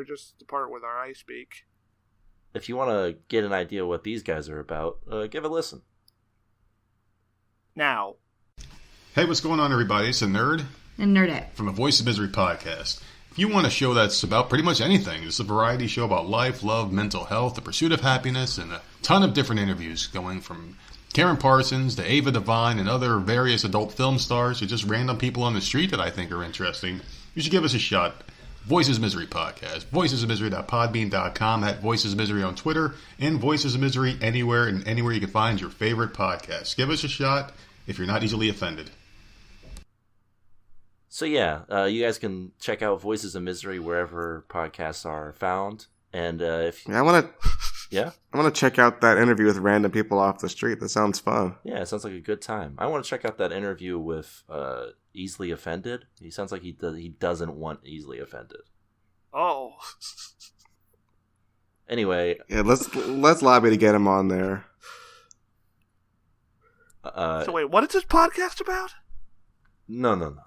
just the part with our I speak. If you want to get an idea what these guys are about, give a listen. Now. Hey, what's going on, everybody? It's a Nerd. And Nerdette. From the Voice of Misery podcast. If you want a show that's about pretty much anything, it's a variety show about life, love, mental health, the pursuit of happiness, and a ton of different interviews going from Karen Parsons to Ava Devine and other various adult film stars to just random people on the street that I think are interesting. You should give us a shot. Voices of Misery podcast. Voicesofmisery.podbean.com, at Voices of Misery on Twitter, and Voices of Misery anywhere you can find your favorite podcast. Give us a shot if you're not easily offended. So yeah, you guys can check out Voices of Misery wherever podcasts are found. And if I want to, yeah, I want to check out that interview with random people off the street. That sounds fun. Yeah, it sounds like a good time. I want to check out that interview with Easily Offended. He sounds like he doesn't want Easily Offended. Oh. Anyway, yeah, let's lobby to get him on there. So wait, what is this podcast about? No.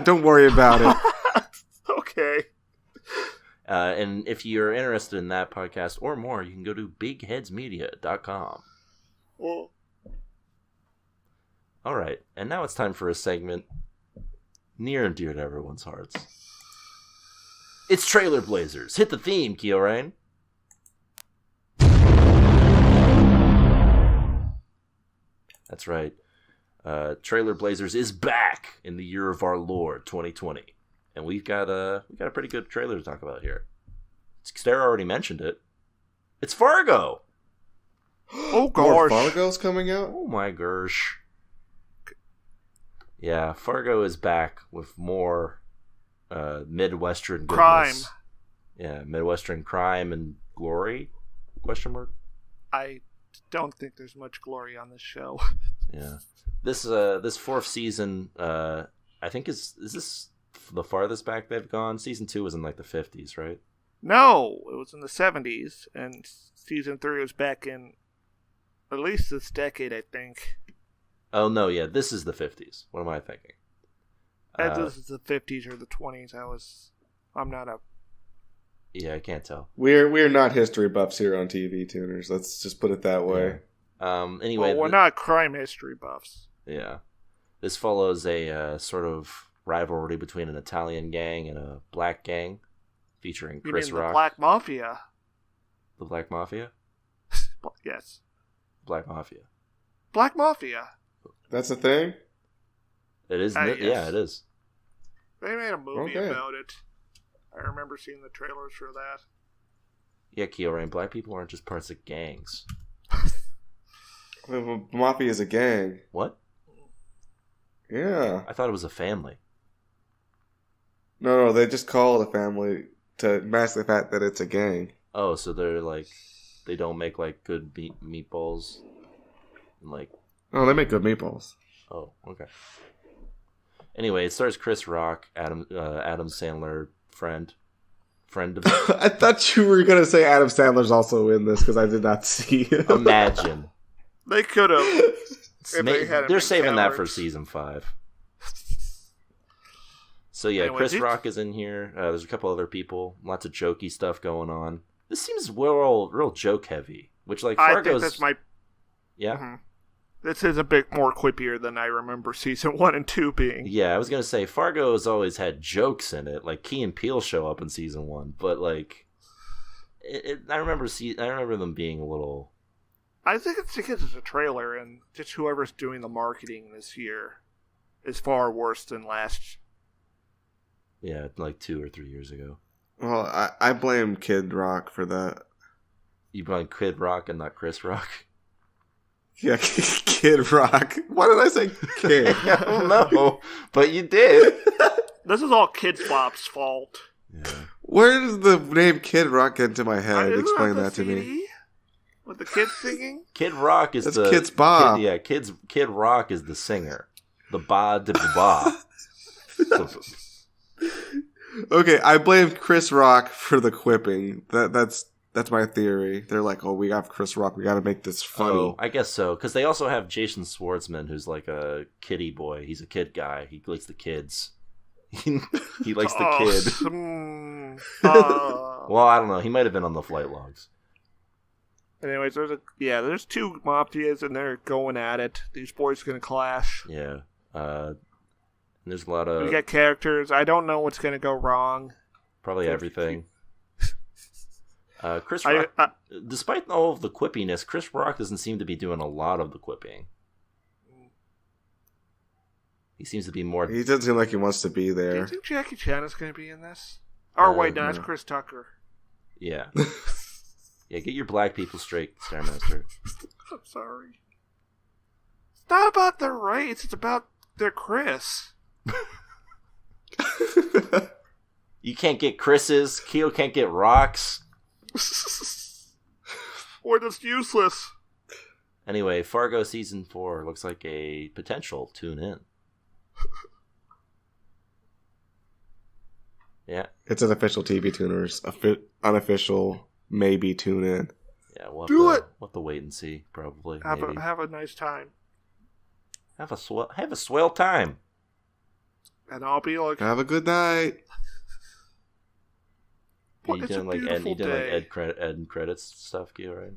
Don't worry about it. Okay. And if you're interested in that podcast or more, you can go to bigheadsmedia.com. Oh. All right, and now it's time for a segment near and dear to everyone's hearts. It's Trailer Blazers. Hit the theme, Kyorain. That's right. Trailer Blazers is back in the year of our Lord 2020, and we've got a pretty good trailer to talk about here. Sarah already mentioned it. It's Fargo. Oh More gosh. Fargo's coming out. Oh my gosh. Yeah, Fargo is back with more Midwestern goodness. Crime. Yeah, Midwestern crime and glory? Question mark? I don't think there's much glory on this show. Yeah. This fourth season, I think is this the farthest back they've gone? Season 2 was in like the 50s, right? No, it was in the 70s, and season 3 was back in at least this decade, I think. Oh no, yeah, this is the 50s. What am I thinking? This is the 50s or the 20s. I'm not a... Yeah, I can't tell. We're not history buffs here on TV Tuners. Let's just put it that way. Yeah. Anyway, we're not crime history buffs. Yeah. This follows a sort of rivalry between an Italian gang and a black gang, featuring Chris Rock. The Black Mafia. The Black Mafia? Yes. Black Mafia. Black Mafia. That's a thing? It is. Yes. Yeah, it is. They made a movie about it. I remember seeing the trailers for that. Yeah, Kyorain, black people aren't just parts of gangs. Well, Mafia is a gang. What? Yeah. I thought it was a family. No, they just call it a family to mask the fact that it's a gang. Oh, so they're like, they don't make like good meatballs? And like... Oh, they make good meatballs. Oh, okay. Anyway, it stars Chris Rock, Adam Sandler, friend of... I thought you were going to say Adam Sandler's also in this because I did not see him. Imagine. They could have. They're saving that for season 5. So yeah, anyway, Chris Rock is in here. There's a couple other people. Lots of jokey stuff going on. This seems real joke heavy, which like Fargo's... I think that's my... Yeah? Mm-hmm. This is a bit more quippier than I remember season 1 and 2 being. Yeah, I was going to say, Fargo has always had jokes in it. Like, Key and Peele show up in season 1. But, like, I remember them being a little... I think it's because it's a trailer, and just whoever's doing the marketing this year is far worse than last. Yeah, like 2 or 3 years ago. Well, I blame Kid Rock for that. You blame Kid Rock and not Chris Rock? Yeah, Kid Rock. Why did I say kid? I don't know, but you did. This is all Kid Bop's fault. Yeah. Where does the name Kid Rock get into my head? Explain that to me. With the kids singing? Kid Rock is That's Kid's Bob. Kid Rock is the singer. The ba de ba. Okay, I blame Chris Rock for the quipping. That's my theory. They're like, oh, we got Chris Rock. We got to make this funny. Oh, I guess so. Because they also have Jason Schwartzman, who's like a kiddie boy. He's a kid guy. He likes the kids. He likes the kid. Well, I don't know. He might have been on the flight logs. Anyways, there's 2 mafias, and they're going at it. These boys are going to clash. Yeah. There's a lot of... We got characters. I don't know what's going to go wrong. Probably everything. Chris Rock, despite all of the quippiness, Chris Rock doesn't seem to be doing a lot of the quipping. He seems to be more... He doesn't seem like he wants to be there. Do you think Jackie Chan is going to be in this? Or wait, no, that's Chris Tucker. Yeah. Yeah, get your black people straight, Starmaster. I'm sorry. It's not about their race, it's about their Chris. You can't get Chris's. Keo can't get Rocks. Or just useless. Anyway, Fargo Season 4 looks like a potential tune-in. Yeah. It's an official TV Tuners. Unofficial, maybe tune-in. Yeah, we'll have to wait and see, probably. Have a nice time. Have a swell time. And I'll be like... Have a good night. You doing like end credits stuff, Gil, right?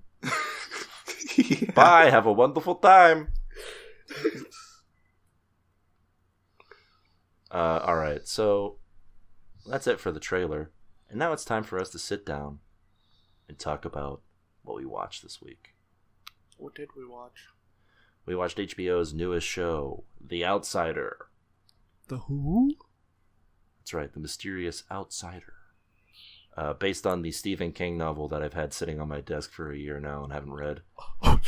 Yeah. Bye, have a wonderful time. Alright, so that's it for the trailer. And now it's time for us to sit down and talk about what we watched this week. What did we watch? We watched HBO's newest show, The Outsider. The who? That's right, The Mysterious Outsider. Based on the Stephen King novel that I've had sitting on my desk for a year now and haven't read.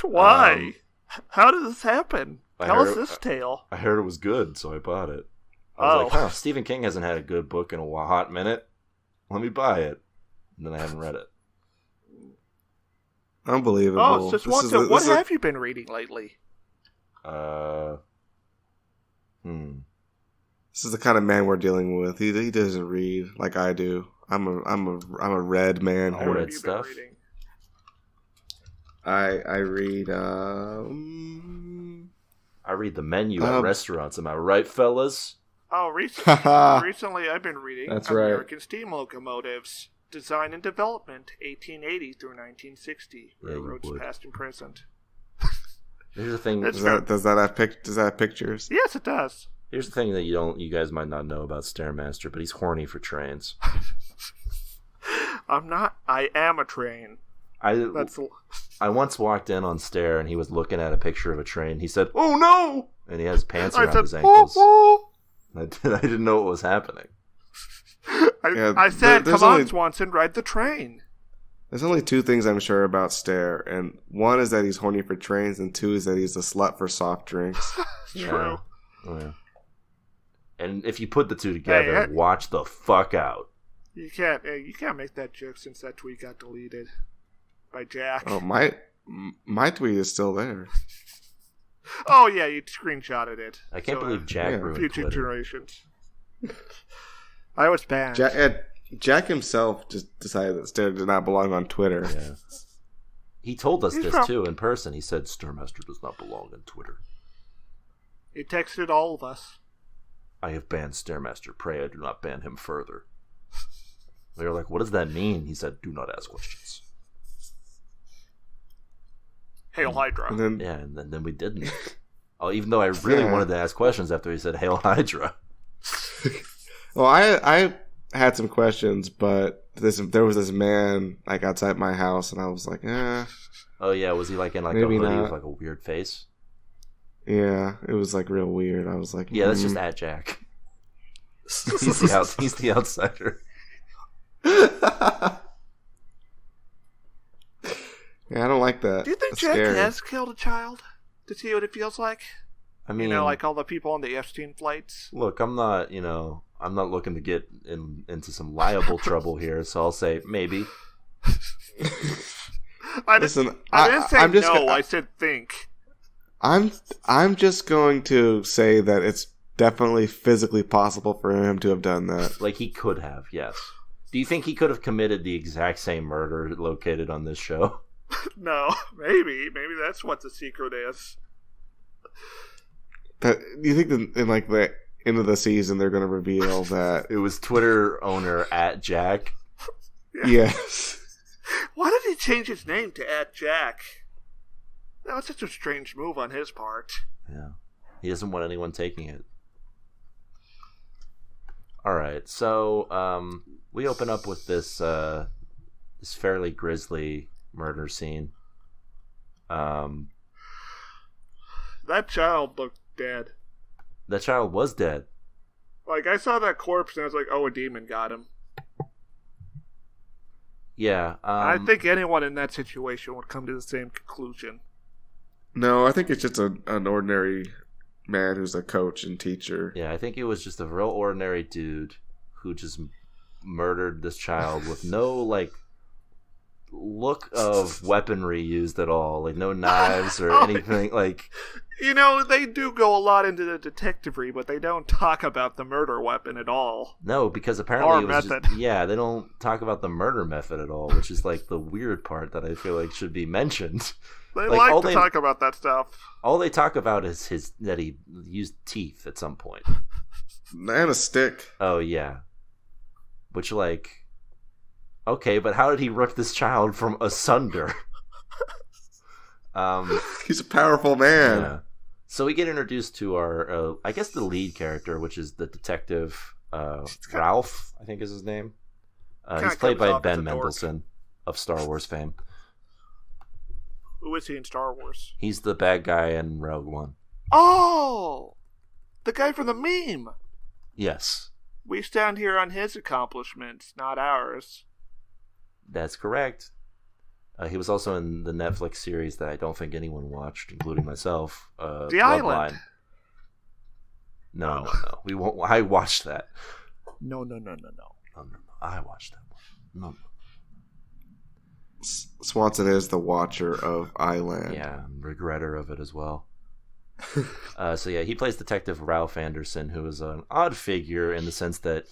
Why? How did this happen? Tell us this tale. I heard it was good, so I bought it. I was like, Stephen King hasn't had a good book in a hot minute. Let me buy it. And then I haven't read it. Unbelievable. Oh, what have you been reading lately? This is the kind of man we're dealing with. He doesn't read like I do. I'm a read man. I read stuff. I read. I read the menu at restaurants. Am I right, fellas? Oh, recently I've been reading That's American Steam Locomotives, Design and Development, 1880 through 1960, railroads past and present. Here's the thing. Does that have pictures? Yes, it does. Here's the thing that you guys might not know about Stairmaster, but he's horny for trains. I'm not. I am a train. I once walked in on Stair and he was looking at a picture of a train. He said, "Oh no!" And he has pants around his ankles. Oh. I didn't know what was happening. I said, "Come on, Swanson, ride the train." There's only two things I'm sure about Stair, and one is that he's horny for trains, and two is that he's a slut for soft drinks. True. Yeah. And if you put the two together, watch the fuck out. You can't make that joke since that tweet got deleted by Jack. Oh, my tweet is still there. Oh yeah, you screenshotted it. I can't believe Jack ruined future Twitter. generations. I was banned. Jack himself just decided that Stair did not belong on Twitter. Yeah. He told us too in person. He said Stairmaster does not belong on Twitter. He texted all of us. I have banned Stairmaster. Pray I do not ban him further. We were like, what does that mean? He said, do not ask questions. Hail Hydra. And then we didn't. Oh, even though I really wanted to ask questions after he said Hail Hydra. Well, I had some questions, but there was this man like outside my house, and I was like, Oh yeah, was he like in like a hoodie with like a weird face? Yeah, it was like real weird. I was like, yeah, that's just at Jack. He's the outsider. Yeah, I don't like that. Do you think that's Jack scary. has killed a child to see what it feels like? I mean, like all the people on the Epstein flights. Look, I'm not looking to get into some liable trouble here, so I'll say maybe. I didn't say I said think. I'm just going to say that it's definitely physically possible for him to have done that. Like he could have, yes. Do you think he could have committed the exact same murder located on this show? No, maybe that's what the secret is. Do you think that in like the end of the season they're going to reveal that it was Twitter owner at Jack? Yes. Why did he change his name to @Jack? That was such a strange move on his part. Yeah, he doesn't want anyone taking it. All right, so we open up with this fairly grisly murder scene. That child looked dead. That child was dead. Like, I saw that corpse and I was like, oh, a demon got him. Yeah. I think anyone in that situation would come to the same conclusion. No, I think it's just an ordinary man who's a coach and teacher. Yeah, I think it was just a real ordinary dude who just murdered this child with no, like, look of weaponry used at all. Like, no knives or anything. Like, you know, they do go a lot into the detectivery, but they don't talk about the murder weapon at all. No, because apparently it was method. They don't talk about the murder method at all, which is, like, the weird part that I feel like should be mentioned. They like to talk about that stuff. All they talk about is that he used teeth at some point. And a stick. Oh, yeah. Which, like, okay, but how did he rip this child from asunder? He's a powerful man. Yeah. So we get introduced to our, I guess the lead character, which is the detective, Ralph, I think is his name. He's played by Ben Mendelsohn of Star Wars fame. Who is he in Star Wars? He's the bad guy in Rogue One. Oh! The guy from the meme! Yes. We stand here on his accomplishments, not ours. That's correct. He was also in the Netflix series that I don't think anyone watched, including myself. The Island. No. We won't. I watched that. No. I watched that one. No. Swanson is the watcher of Island. Yeah, regretter of it as well. So yeah, he plays Detective Ralph Anderson, who is an odd figure in the sense that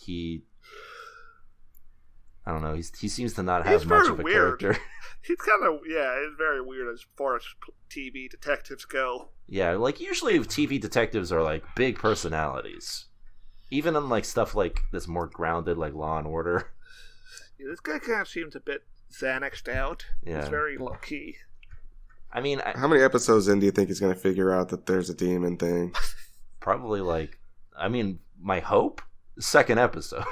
I don't know, he seems to not have much of a character. He's kind of, it's very weird as far as TV detectives go. Yeah, like usually TV detectives are like big personalities. Even in like stuff like that's more grounded, like Law and Order. Yeah, this guy kind of seems a bit Xanaxed out. Yeah. He's very low key. I mean, how many episodes in do you think he's going to figure out that there's a demon thing? Probably my hope, second episode.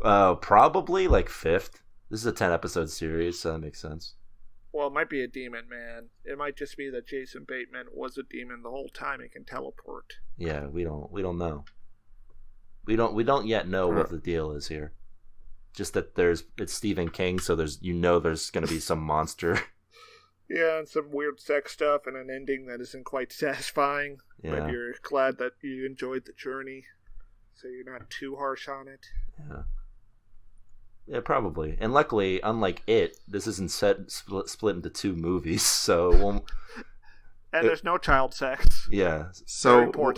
Probably like fifth. This is a 10-episode series, so that makes sense. Well, it might be a demon, man. It might just be that Jason Bateman was a demon the whole time and can teleport. Yeah, we don't know. We don't yet know what the deal is here. Just that it's Stephen King, so there's going to be some monster. Yeah, and some weird sex stuff and an ending that isn't quite satisfying. Yeah. But you're glad that you enjoyed the journey, so you're not too harsh on it. Yeah. Yeah, probably. And luckily, unlike It, this isn't split into 2 movies, so it won't... And there's no child sex. Yeah. So what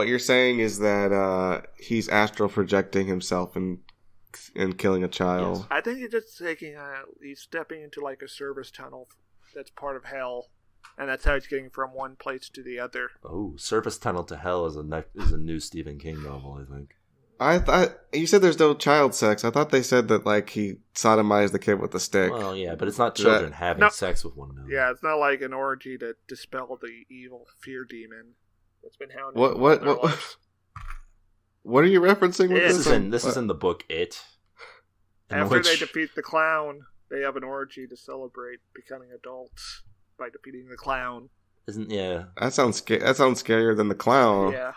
you're saying is that he's astral projecting himself and killing a child. Yes. I think he's just he's stepping into like a service tunnel that's part of hell, and that's how he's getting from one place to the other. Oh, Service Tunnel to Hell is a new Stephen King novel, I think. I thought you said there's no child sex. I thought they said that like he sodomized the kid with a stick. Well, yeah, but it's not children having sex with one another. Yeah, it's not like an orgy to dispel the evil fear demon that's been hounding. What are you referencing with this? This is in the book It. After they defeat the clown, they have an orgy to celebrate becoming adults by defeating the clown. That sounds scarier than the clown. Yeah.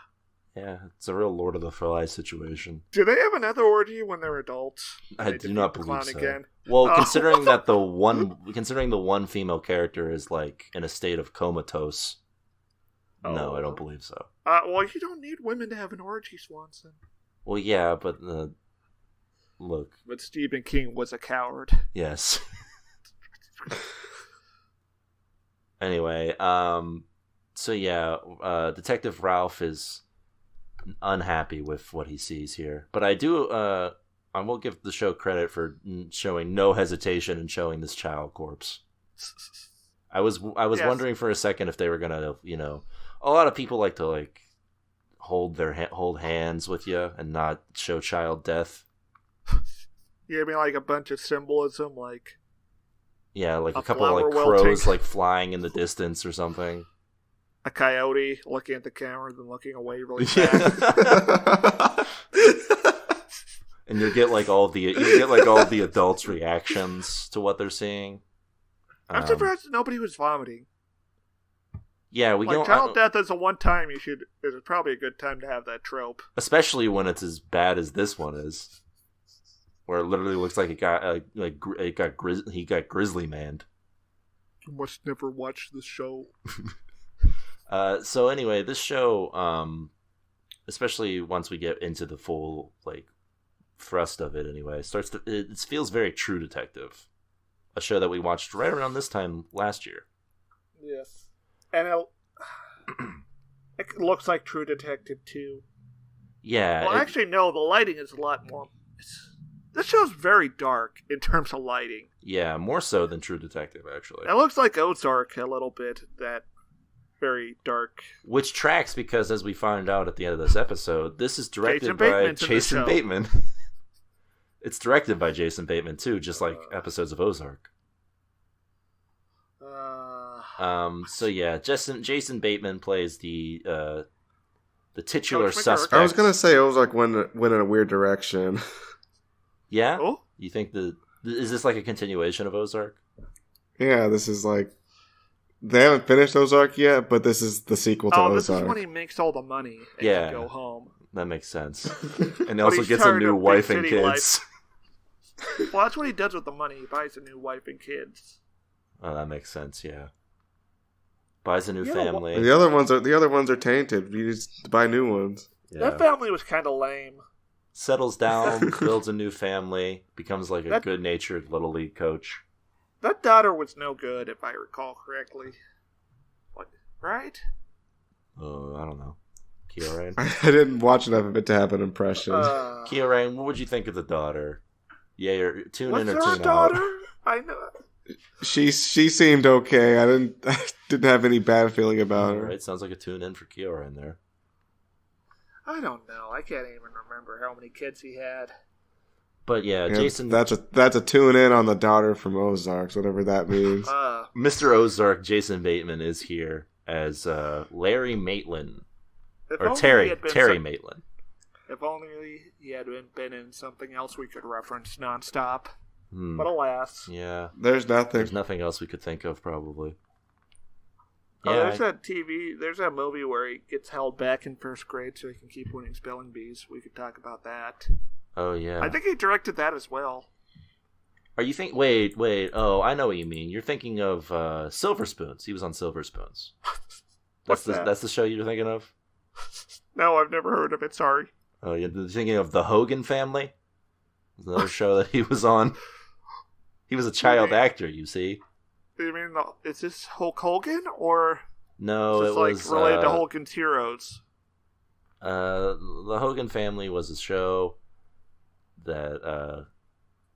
Yeah, it's a real Lord of the Flies situation. Do they have another orgy when they're adults? I do not believe so. Again? Well, considering the one female character is like in a state of comatose, no, I don't believe so. Well, you don't need women to have an orgy, Swanson. Well, yeah, but look. But Stephen King was a coward. Yes. Anyway, so yeah, Detective Ralph is unhappy with what he sees here, but I will give the show credit for showing no hesitation in showing this child corpse. I was wondering for a second if they were gonna, a lot of people like to hold hands with you and not show child death. You mean like a bunch of symbolism, like a couple of crows flying in the distance or something. A coyote looking at the camera and looking away really fast. And you get all the adults' reactions to what they're seeing. I'm surprised nobody was vomiting. Yeah, we don't. Child death is a one time it's probably a good time to have that trope, especially when it's as bad as this one is, where it literally looks like it got he got grizzly manned. You must never watch this show. So anyway, this show, especially once we get into the full thrust of it, anyway, it feels very True Detective, a show that we watched right around this time last year. Yes, and it looks like True Detective too. Yeah. Well, actually, no. The lighting is a lot more. This show's very dark in terms of lighting. Yeah, more so than True Detective, actually. It looks like Ozark a little bit. That. Very dark. Which tracks because, as we find out at the end of this episode, this is directed by Jason Bateman. It's directed by Jason Bateman, too, just like episodes of Ozark. So yeah, Jason Bateman plays the titular suspect. I was going to say Ozark went in a weird direction. Yeah? Oh? You think is this like a continuation of Ozark? Yeah, this is they haven't finished Ozark yet, but this is the sequel to Ozark. This is when he makes all the money and can go home. That makes sense. And he also gets a new wife and kids. Well, that's what he does with the money. He buys a new wife and kids. Oh, that makes sense, yeah. Buys a new family. The other ones are tainted. You just buy new ones. Yeah. That family was kind of lame. Settles down, builds a new family, becomes a good-natured Little League coach. That daughter was no good, if I recall correctly. right? Oh, I don't know. Kyoran? I didn't watch enough of it to have an impression. Kyoran, what would you think of the daughter? Yeah, or tune in or What's her tune daughter? out. I know. She seemed okay. I didn't have any bad feeling about her. Alright, sounds like a tune in for Kyoran there. I don't know. I can't even remember how many kids he had. But yeah, Jason... That's a tune in on the daughter from Ozarks, whatever that means. Mr. Ozark, Jason Bateman, is here as Larry Maitland. Or Terry Maitland. If only he had been in something else we could reference nonstop. But alas. Yeah. There's There's nothing else we could think of, probably. Yeah, there's that movie where he gets held back in first grade so he can keep winning spelling bees. We could talk about that. Oh, yeah. I think he directed that as well. Are you think? Wait. Oh, I know what you mean. You're thinking of Silver Spoons. He was on Silver Spoons. That's the show you're thinking of? No, I've never heard of it. Sorry. Oh, you're thinking of The Hogan Family? Another show that he was on. He was a child actor, you see. You mean, is this Hulk Hogan, or no? It was related to Hogan's Heroes. The Hogan Family was a show that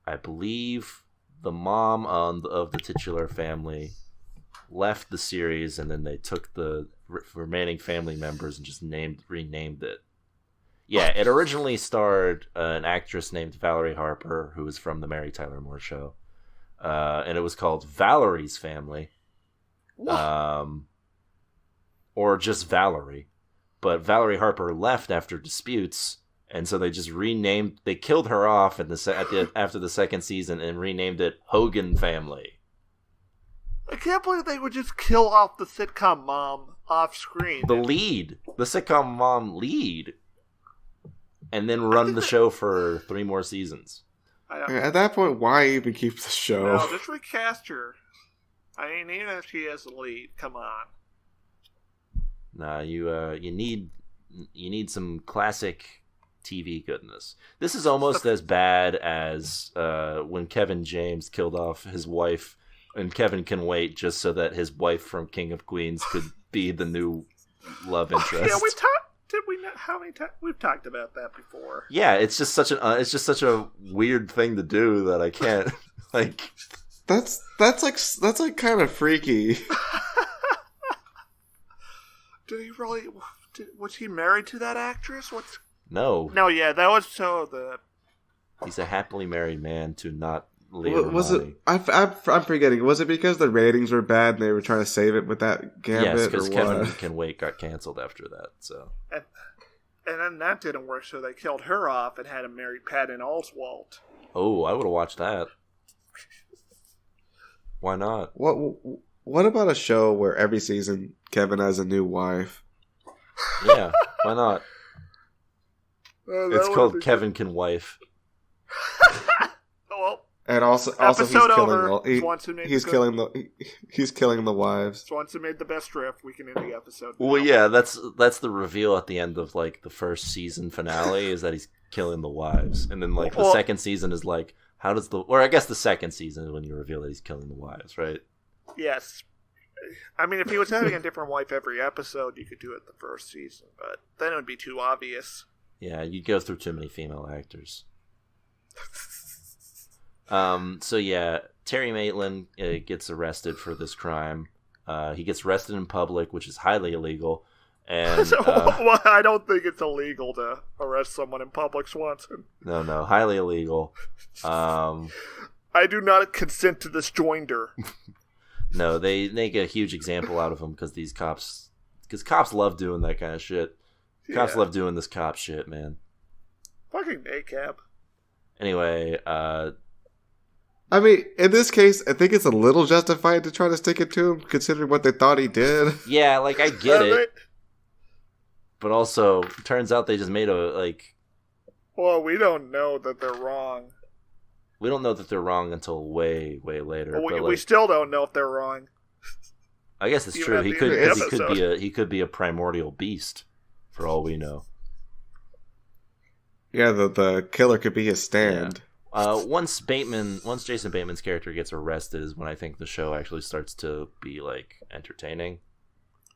I believe the mom of the titular family left the series, and then they took the remaining family members and just renamed it. Yeah, it originally starred an actress named Valerie Harper, who was from the Mary Tyler Moore Show. And it was called Valerie's Family. Or just Valerie. But Valerie Harper left after disputes, and so they just they killed her off after the second season and renamed it Hogan Family. I can't believe they would just kill off the sitcom mom off screen. The sitcom mom lead. And then run the show for 3 more seasons. At that point, why even keep the show? No, just recast her. I mean, even if she is the lead, come on. Nah, you need some classic TV goodness. This is almost as bad as when Kevin James killed off his wife, and Kevin Can Wait just so that his wife from King of Queens could be the new love interest. Yeah, how many times we've talked about that before? Yeah, it's just such a weird thing to do that I can't like. That's like kind of freaky. Did he really? Was he married to that actress? No. No, yeah, that was He's a happily married man to not Leah was Romani. it? I'm forgetting. Was it because the ratings were bad and they were trying to save it with that gambit? Yes, because or Kevin what? Can Wait got canceled after that. So. And then that didn't work, so they killed her off and had him marry Patton Oswalt. Oh, I would have watched that. Why not? What about a show where every season Kevin has a new wife? Yeah, why not? It's called be... Kevin Can Wife. Well, and also he's killing the wives. So once he made the best drift, we can end the episode. Well, yeah, that's the reveal at the end of like the first season finale is that he's killing the wives, and then like the second season is like I guess the second season is when you reveal that he's killing the wives, right? Yes. I mean, if he was having a different wife every episode, you could do it the first season, but then it would be too obvious. Yeah, you'd go through too many female actors. So yeah, Terry Maitland gets arrested for this crime. He gets arrested in public, which is highly illegal. And well, I don't think it's illegal to arrest someone in public, Swanson. No, highly illegal. I do not consent to this joinder. No, they make a huge example out of him because cops love doing that kind of shit. Cops love doing this cop shit, man. Fucking ACAB. Anyway, I mean, in this case, I think it's a little justified to try to stick it to him, considering what they thought he did. Yeah, like, I get it. But also, turns out they just made Well, we don't know that they're wrong. We don't know that they're wrong until way, way later. Well, we still don't know if they're wrong. I guess it's true. He could be a primordial beast, for all we know. Yeah, the killer could be his stand. Yeah. Once Jason Bateman's character gets arrested is when I think the show actually starts to be like entertaining.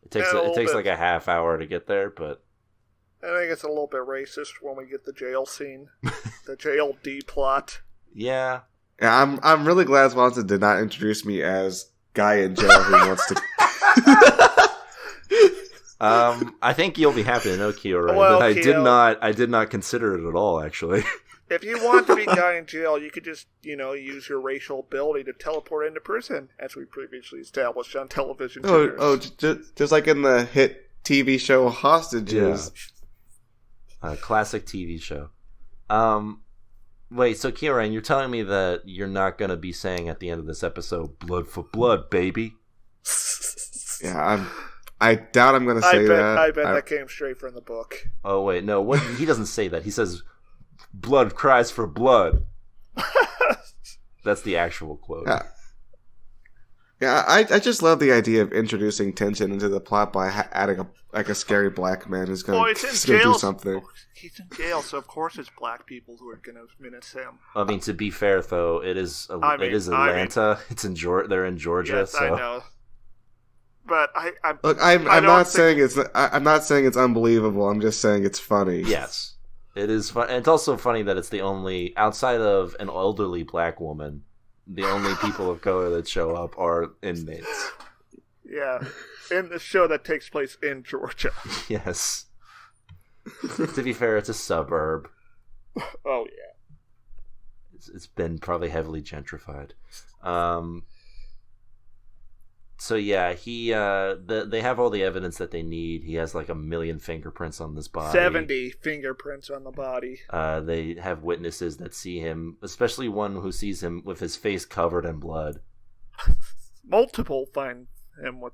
It takes like a half hour to get there, but I think it's a little bit racist when we get the jail scene, the jail D plot. Yeah. I'm really glad Swanson did not introduce me as guy in jail who wants to. I think you'll be happy to know, Kyo, well, that Kyo, I did not consider it at all, actually. If you want to be guy in jail, you could just, use your racial ability to teleport into prison, as we previously established on television. Just like in the hit TV show Hostages. Yeah. Classic TV show. Wait, so Kieran, you're telling me that you're not going to be saying at the end of this episode, blood for blood, baby? Yeah, I doubt I'm going to say that. I bet that came straight from the book. Oh, wait, no, he doesn't say that. He says, blood cries for blood. That's the actual quote. Yeah, I just love the idea of introducing tension into the plot by adding a scary black man who's going to do something. He's in jail, so of course it's black people who are going to menace him. I mean, to be fair, though, it is Atlanta. It's in Georgia. They're in Georgia. Yes, so. I know. But I'm not saying it's unbelievable. I'm just saying it's funny. Yes, it is fun. And it's also funny that it's the only, outside of an elderly black woman, the only people of color that show up are inmates. Yeah, in the show that takes place in Georgia. Yes. To be fair, it's a suburb. Oh yeah. It's been probably heavily gentrified. So yeah, they have all the evidence that they need. He has like 1 million fingerprints on this body. 70 fingerprints on the body. They have witnesses that see him, especially one who sees him with his face covered in blood. Multiple find him with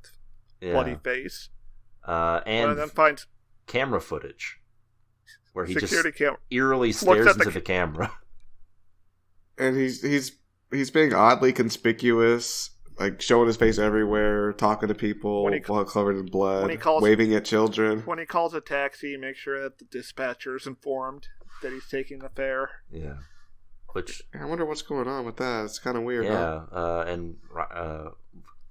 bloody face. And one of them finds camera footage where he just camera. eerily stares into the camera. And he's being oddly conspicuous, like showing his face everywhere, talking to people while covered in blood, waving at children. When he calls a taxi, make sure that the dispatcher is informed that he's taking the fare. Yeah. I wonder what's going on with that. It's kind of weird. Yeah, and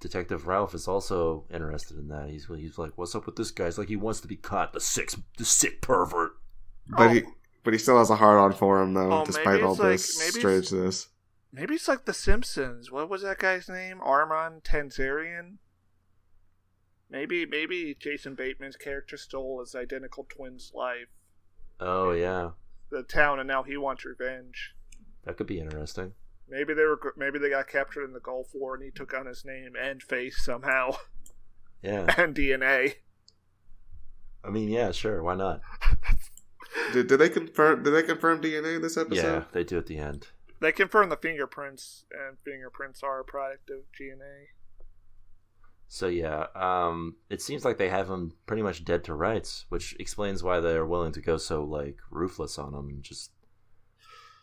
Detective Ralph is also interested in that. He's like, "What's up with this guy?" He's like, he wants to be caught. The sick pervert. But he still has a hard on for him though, despite all this strangeness. Maybe it's like The Simpsons. What was that guy's name? Armand Tanzarian? Maybe Jason Bateman's character stole his identical twin's life. Oh yeah. The town, and now he wants revenge. That could be interesting. Maybe they got captured in the Gulf War, and he took on his name and face somehow. Yeah. And DNA. I mean, yeah, sure. Why not? Did they confirm DNA in this episode? Yeah, they do at the end. They confirm the fingerprints, and fingerprints are a product of DNA. So yeah, it seems like they have him pretty much dead to rights, which explains why they're willing to go so like ruthless on him and just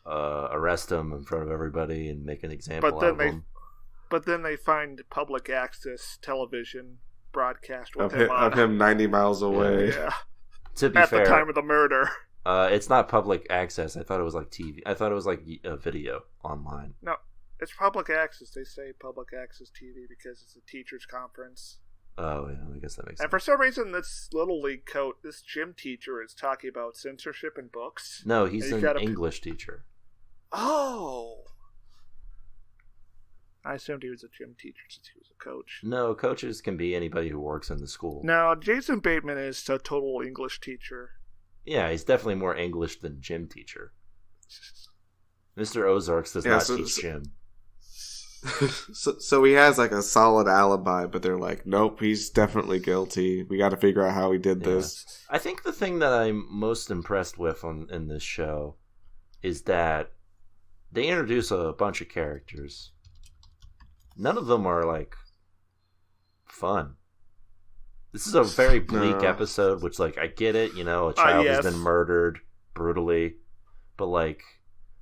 arrest him in front of everybody and make an example out of him. But then they find public access television broadcast with of him 90 miles away. Yeah. To be fair, at the time of the murder. It's not public access. I thought it was like TV. I thought it was like a video online. No, it's public access. They say public access TV because it's a teacher's conference. Oh, yeah, I guess that makes sense. And for some reason, this Little League coach, this gym teacher is talking about censorship in books. No, he's an English teacher. Oh. I assumed he was a gym teacher since he was a coach. No, coaches can be anybody who works in the school. No, Jason Bateman is a total English teacher. Yeah, he's definitely more English than gym teacher. Mr. Ozarks does not teach gym. So he has like a solid alibi, but they're like, nope, he's definitely guilty. We got to figure out how he did this. I think the thing that I'm most impressed with in this show is that they introduce a bunch of characters. None of them are like fun. This is a very bleak episode, which like I get it, a child has been murdered brutally, but like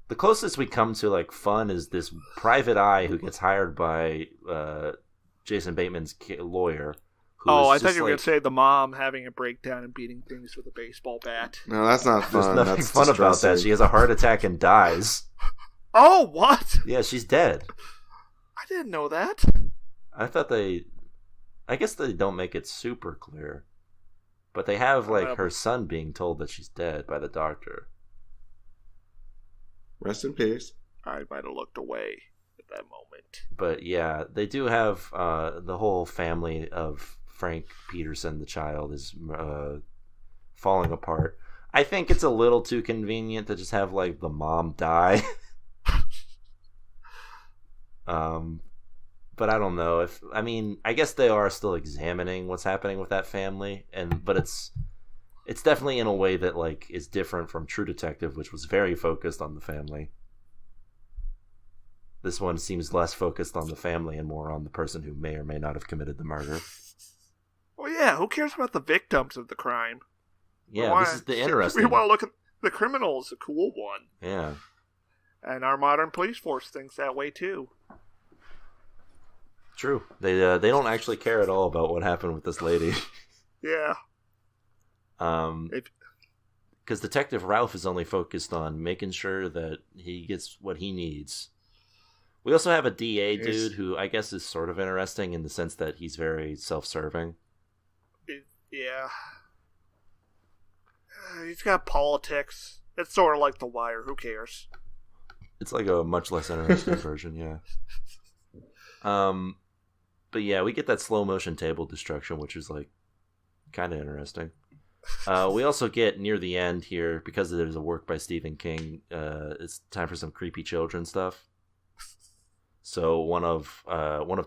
the closest we come to like fun is this private eye who gets hired by Jason Bateman's lawyer. I thought you were going to say the mom having a breakdown and beating things with a baseball bat. No, that's not fun. There's nothing fun about that. She has a heart attack and dies. Oh, what? Yeah, she's dead. I didn't know that. I thought I guess they don't make it super clear. But they have, like, her son being told that she's dead by the doctor. Rest in peace. I might have looked away at that moment. But yeah, they do have the whole family of Frank Peterson, the child, is falling apart. I think it's a little too convenient to just have, like, the mom die. But I don't know I guess they are still examining what's happening with that family, but it's definitely in a way that, like, is different from True Detective, which was very focused on the family. This one seems less focused on the family and more on the person who may or may not have committed the murder. Well, yeah, who cares about the victims of the crime? Yeah, this is the interesting. We want to look at the criminal as a cool one. Yeah. And our modern police force thinks that way too. True. They don't actually care at all about what happened with this lady. Yeah. Because Detective Ralph is only focused on making sure that he gets what he needs. We also have a DA dude who I guess is sort of interesting in the sense that he's very self-serving. Yeah. He's got politics. It's sort of like The Wire. Who cares? It's like a much less interesting version, yeah. But yeah, we get that slow motion table destruction, which is like kind of interesting. We also get near the end here, because there's a work by Stephen King. It's time for some creepy children stuff. So one of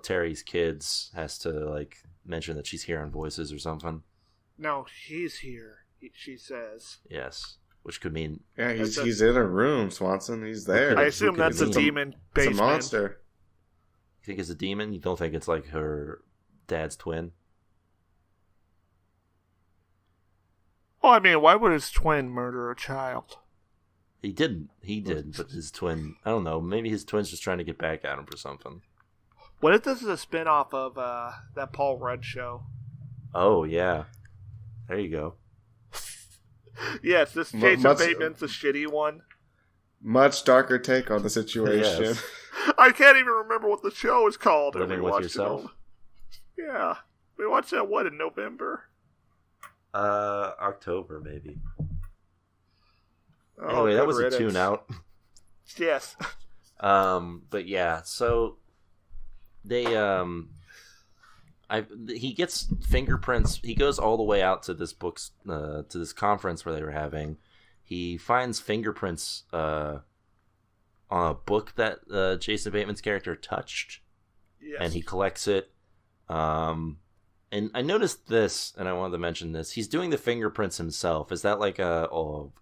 Terry's kids has to, like, mention that she's hearing voices or something. No, he's here. She says. Yes, which could mean he's in a room, Swanson. He's there. I assume that's a demon basement. It's a monster. You think it's a demon? You don't think it's like her dad's twin? Well, I mean, why would his twin murder a child? He didn't. He did, but his twin... I don't know. Maybe his twin's just trying to get back at him for something. What if this is a spinoff of that Paul Rudd show? Oh, yeah. There you go. Yes, this Jason Bateman's the shitty one. Much darker take on the situation. Yes. I can't even remember what the show is called. Living with Yourself? Yeah. We watched that, in November? October, maybe. Oh, anyway, that was a tune out. Yes. But yeah, so they he gets fingerprints. He goes all the way out to this to this conference where they were having. He finds fingerprints on a book that Jason Bateman's character touched. Yes. And he collects it. And I noticed this, and I wanted to mention this. He's doing the fingerprints himself. Is that like a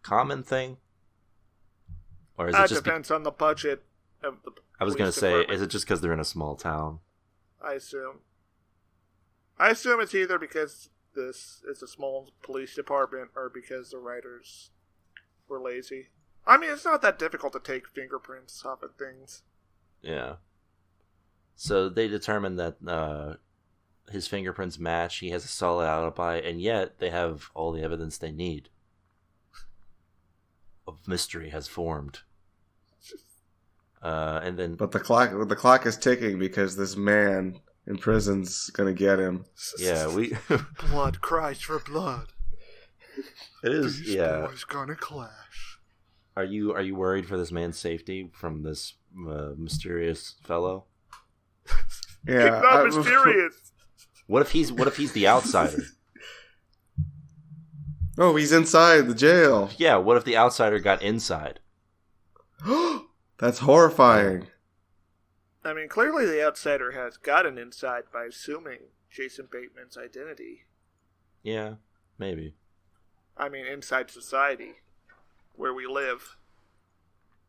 common thing? Or is it just depends on the budget of the I was going to say, is it just because they're in a small town? I assume it's either because this is a small police department or because the writers were lazy. I mean, it's not that difficult to take fingerprints off of things. Yeah. So they determined that his fingerprints match. He has a solid alibi, and yet they have all the evidence they need. A mystery has formed. And then, but the clock is ticking because this man in prison's gonna get him. Yeah, blood cries for blood. It is. These boys gonna clash. Are you worried for this man's safety from this mysterious fellow? Yeah, it's not mysterious. What if he's the outsider? Oh, he's inside the jail. Yeah, what if the outsider got inside? That's horrifying. I mean, clearly the outsider has gotten inside by assuming Jason Bateman's identity. Yeah, maybe. I mean, inside society, where we live.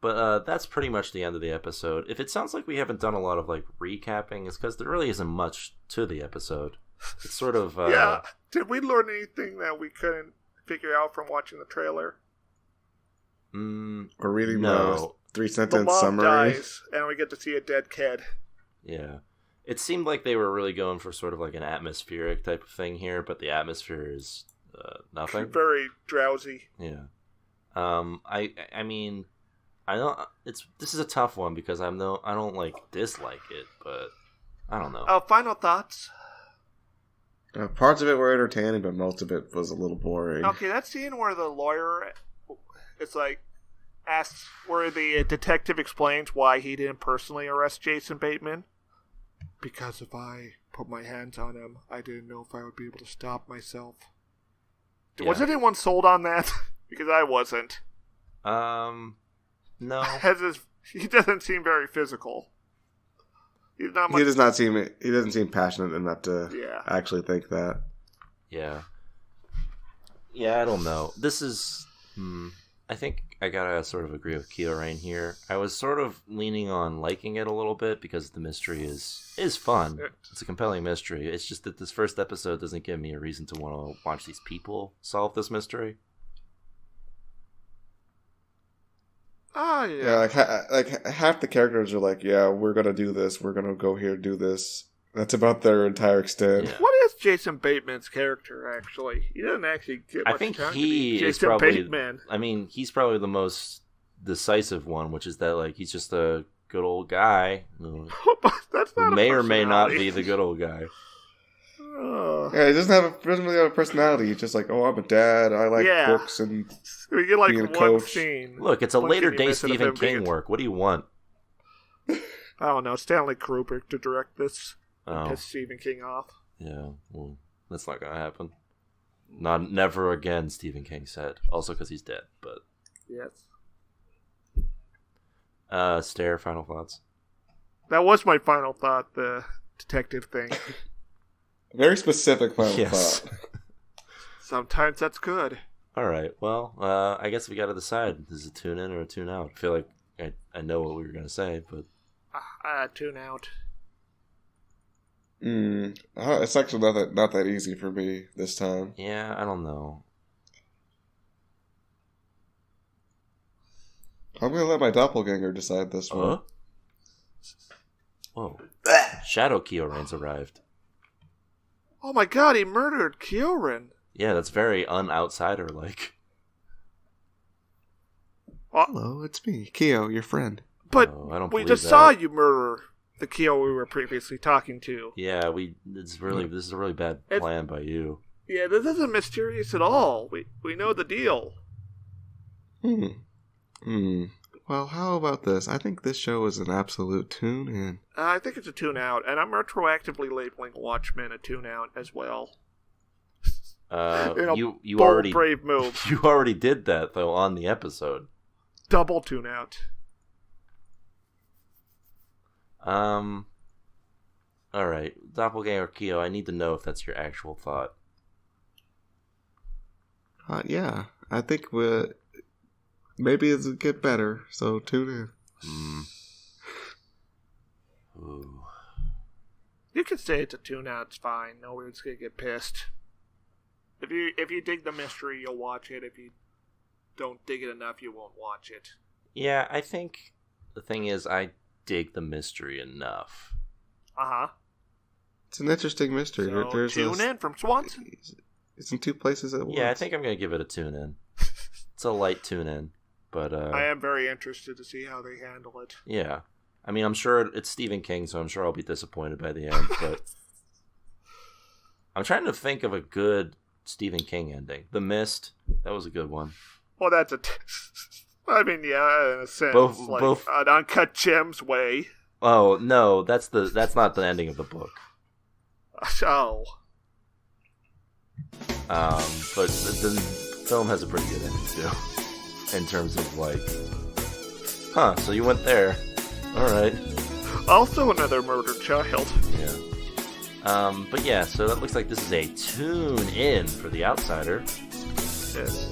But that's pretty much the end of the episode. If it sounds like we haven't done a lot of like recapping, it's because there really isn't much to the episode. It's sort of yeah. Did we learn anything that we couldn't figure out from watching the trailer? Or reading no. the 3-sentence summary. The mom summary. dies, and we get to see a dead kid. Yeah. It seemed like they were really going for sort of like an atmospheric type of thing here, but the atmosphere is nothing. Very drowsy. Yeah. I mean, I don't. This is a tough one because I don't like dislike it, but I don't know. Final thoughts. Parts of it were entertaining, but most of it was a little boring. Okay, that scene where the lawyer, it's like, asks, where the detective explains why he didn't personally arrest Jason Bateman. Because if I put my hands on him, I didn't know if I would be able to stop myself. Yeah. Was anyone sold on that? Because I wasn't. No. He doesn't seem very physical. He's not much... He doesn't seem passionate enough to actually think that. Yeah. Yeah, I don't know. This is... I think I gotta sort of agree with Kyorain here. I was sort of leaning on liking it a little bit because the mystery is fun. It's a compelling mystery. It's just that this first episode doesn't give me a reason to want to watch these people solve this mystery. Oh, yeah. Like half the characters are like, yeah, we're gonna do this. We're gonna go here, do this. That's about their entire extent. Yeah. What is Jason Bateman's character, actually? He doesn't actually get much I think time he to be is Jason probably... Bateman. I mean, he's probably the most decisive one, which is that, like, he's just a good old guy who That's not may or may not be the good old guy. Yeah, he doesn't really have a personality. He's just like, oh, I'm a dad. I like books and we get like being a one coach. scene. Look, it's a later day Stephen King work. What do you want? I don't know. Stanley Kubrick to direct this. Oh. Piss Stephen King off. Yeah, well, that's not gonna happen. Never again, Stephen King said. Also because he's dead, but... Yes. Stare, final thoughts? That was my final thought, the detective thing. Very specific final thought. Sometimes that's good. Alright, well, I guess we gotta decide. Is it tune in or a tune out? I feel like I know what we were gonna say, but... Tune out. It's actually not that easy for me this time. Yeah, I don't know. I'm gonna let my doppelganger decide this one. Whoa. Shadow Kyorain's arrived. Oh my god, he murdered Kyoran. Yeah, that's very un-outsider-like. Hello, it's me, Kyo, your friend. But I don't we believe just that. saw you murder the Kyo we were previously talking to. Yeah, this is a really bad plan by you. Yeah, this isn't mysterious at all. We know the deal. Well, how about this? I think this show is an absolute tune-in. I think it's a tune-out, and I'm retroactively labeling Watchmen a tune-out as well. You bold, already brave move. You already did that though on the episode. Double tune-out. All right, Doppelganger Kyo, I need to know if that's your actual thought. Yeah, I think maybe it'll get better, so tune in. Ooh. You can say it's a tune-out, it's fine. Nobody's gonna get pissed. If you dig the mystery, you'll watch it. If you don't dig it enough, you won't watch it. Yeah, I think the thing is, I dig the mystery enough. It's an interesting mystery. So There's tune in from Swanson. It's in two places at once. Yeah, I think I'm gonna give it a tune in. It's a light tune in, but I am very interested to see how they handle it. Yeah, I mean, I'm sure it's Stephen King, so I'm sure I'll be disappointed by the end. But I'm trying to think of a good Stephen King ending. The Mist, that was a good one. Well, that's I mean, yeah, in a sense, both an Uncut Gems way. Oh no, that's not the ending of the book. Oh. But the film has a pretty good ending too, in terms of like, so you went there, all right. Also another murdered child. Yeah. But yeah, so that looks like this is a tune in for The Outsider. Yes.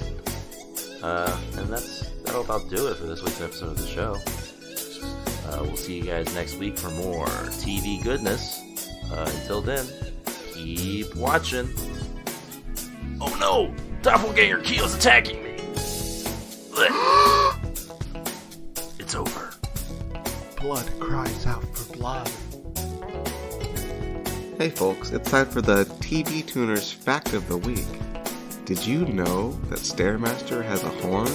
And that'll about do it for this week's episode of the show. We'll see you guys next week for more TV goodness. Until then, keep watching. Oh no! Doppelganger Kyo's attacking me! It's over. Blood cries out for blood. Hey folks, it's time for the TV Tuners Fact of the Week. Did you know that Stairmaster has a horn?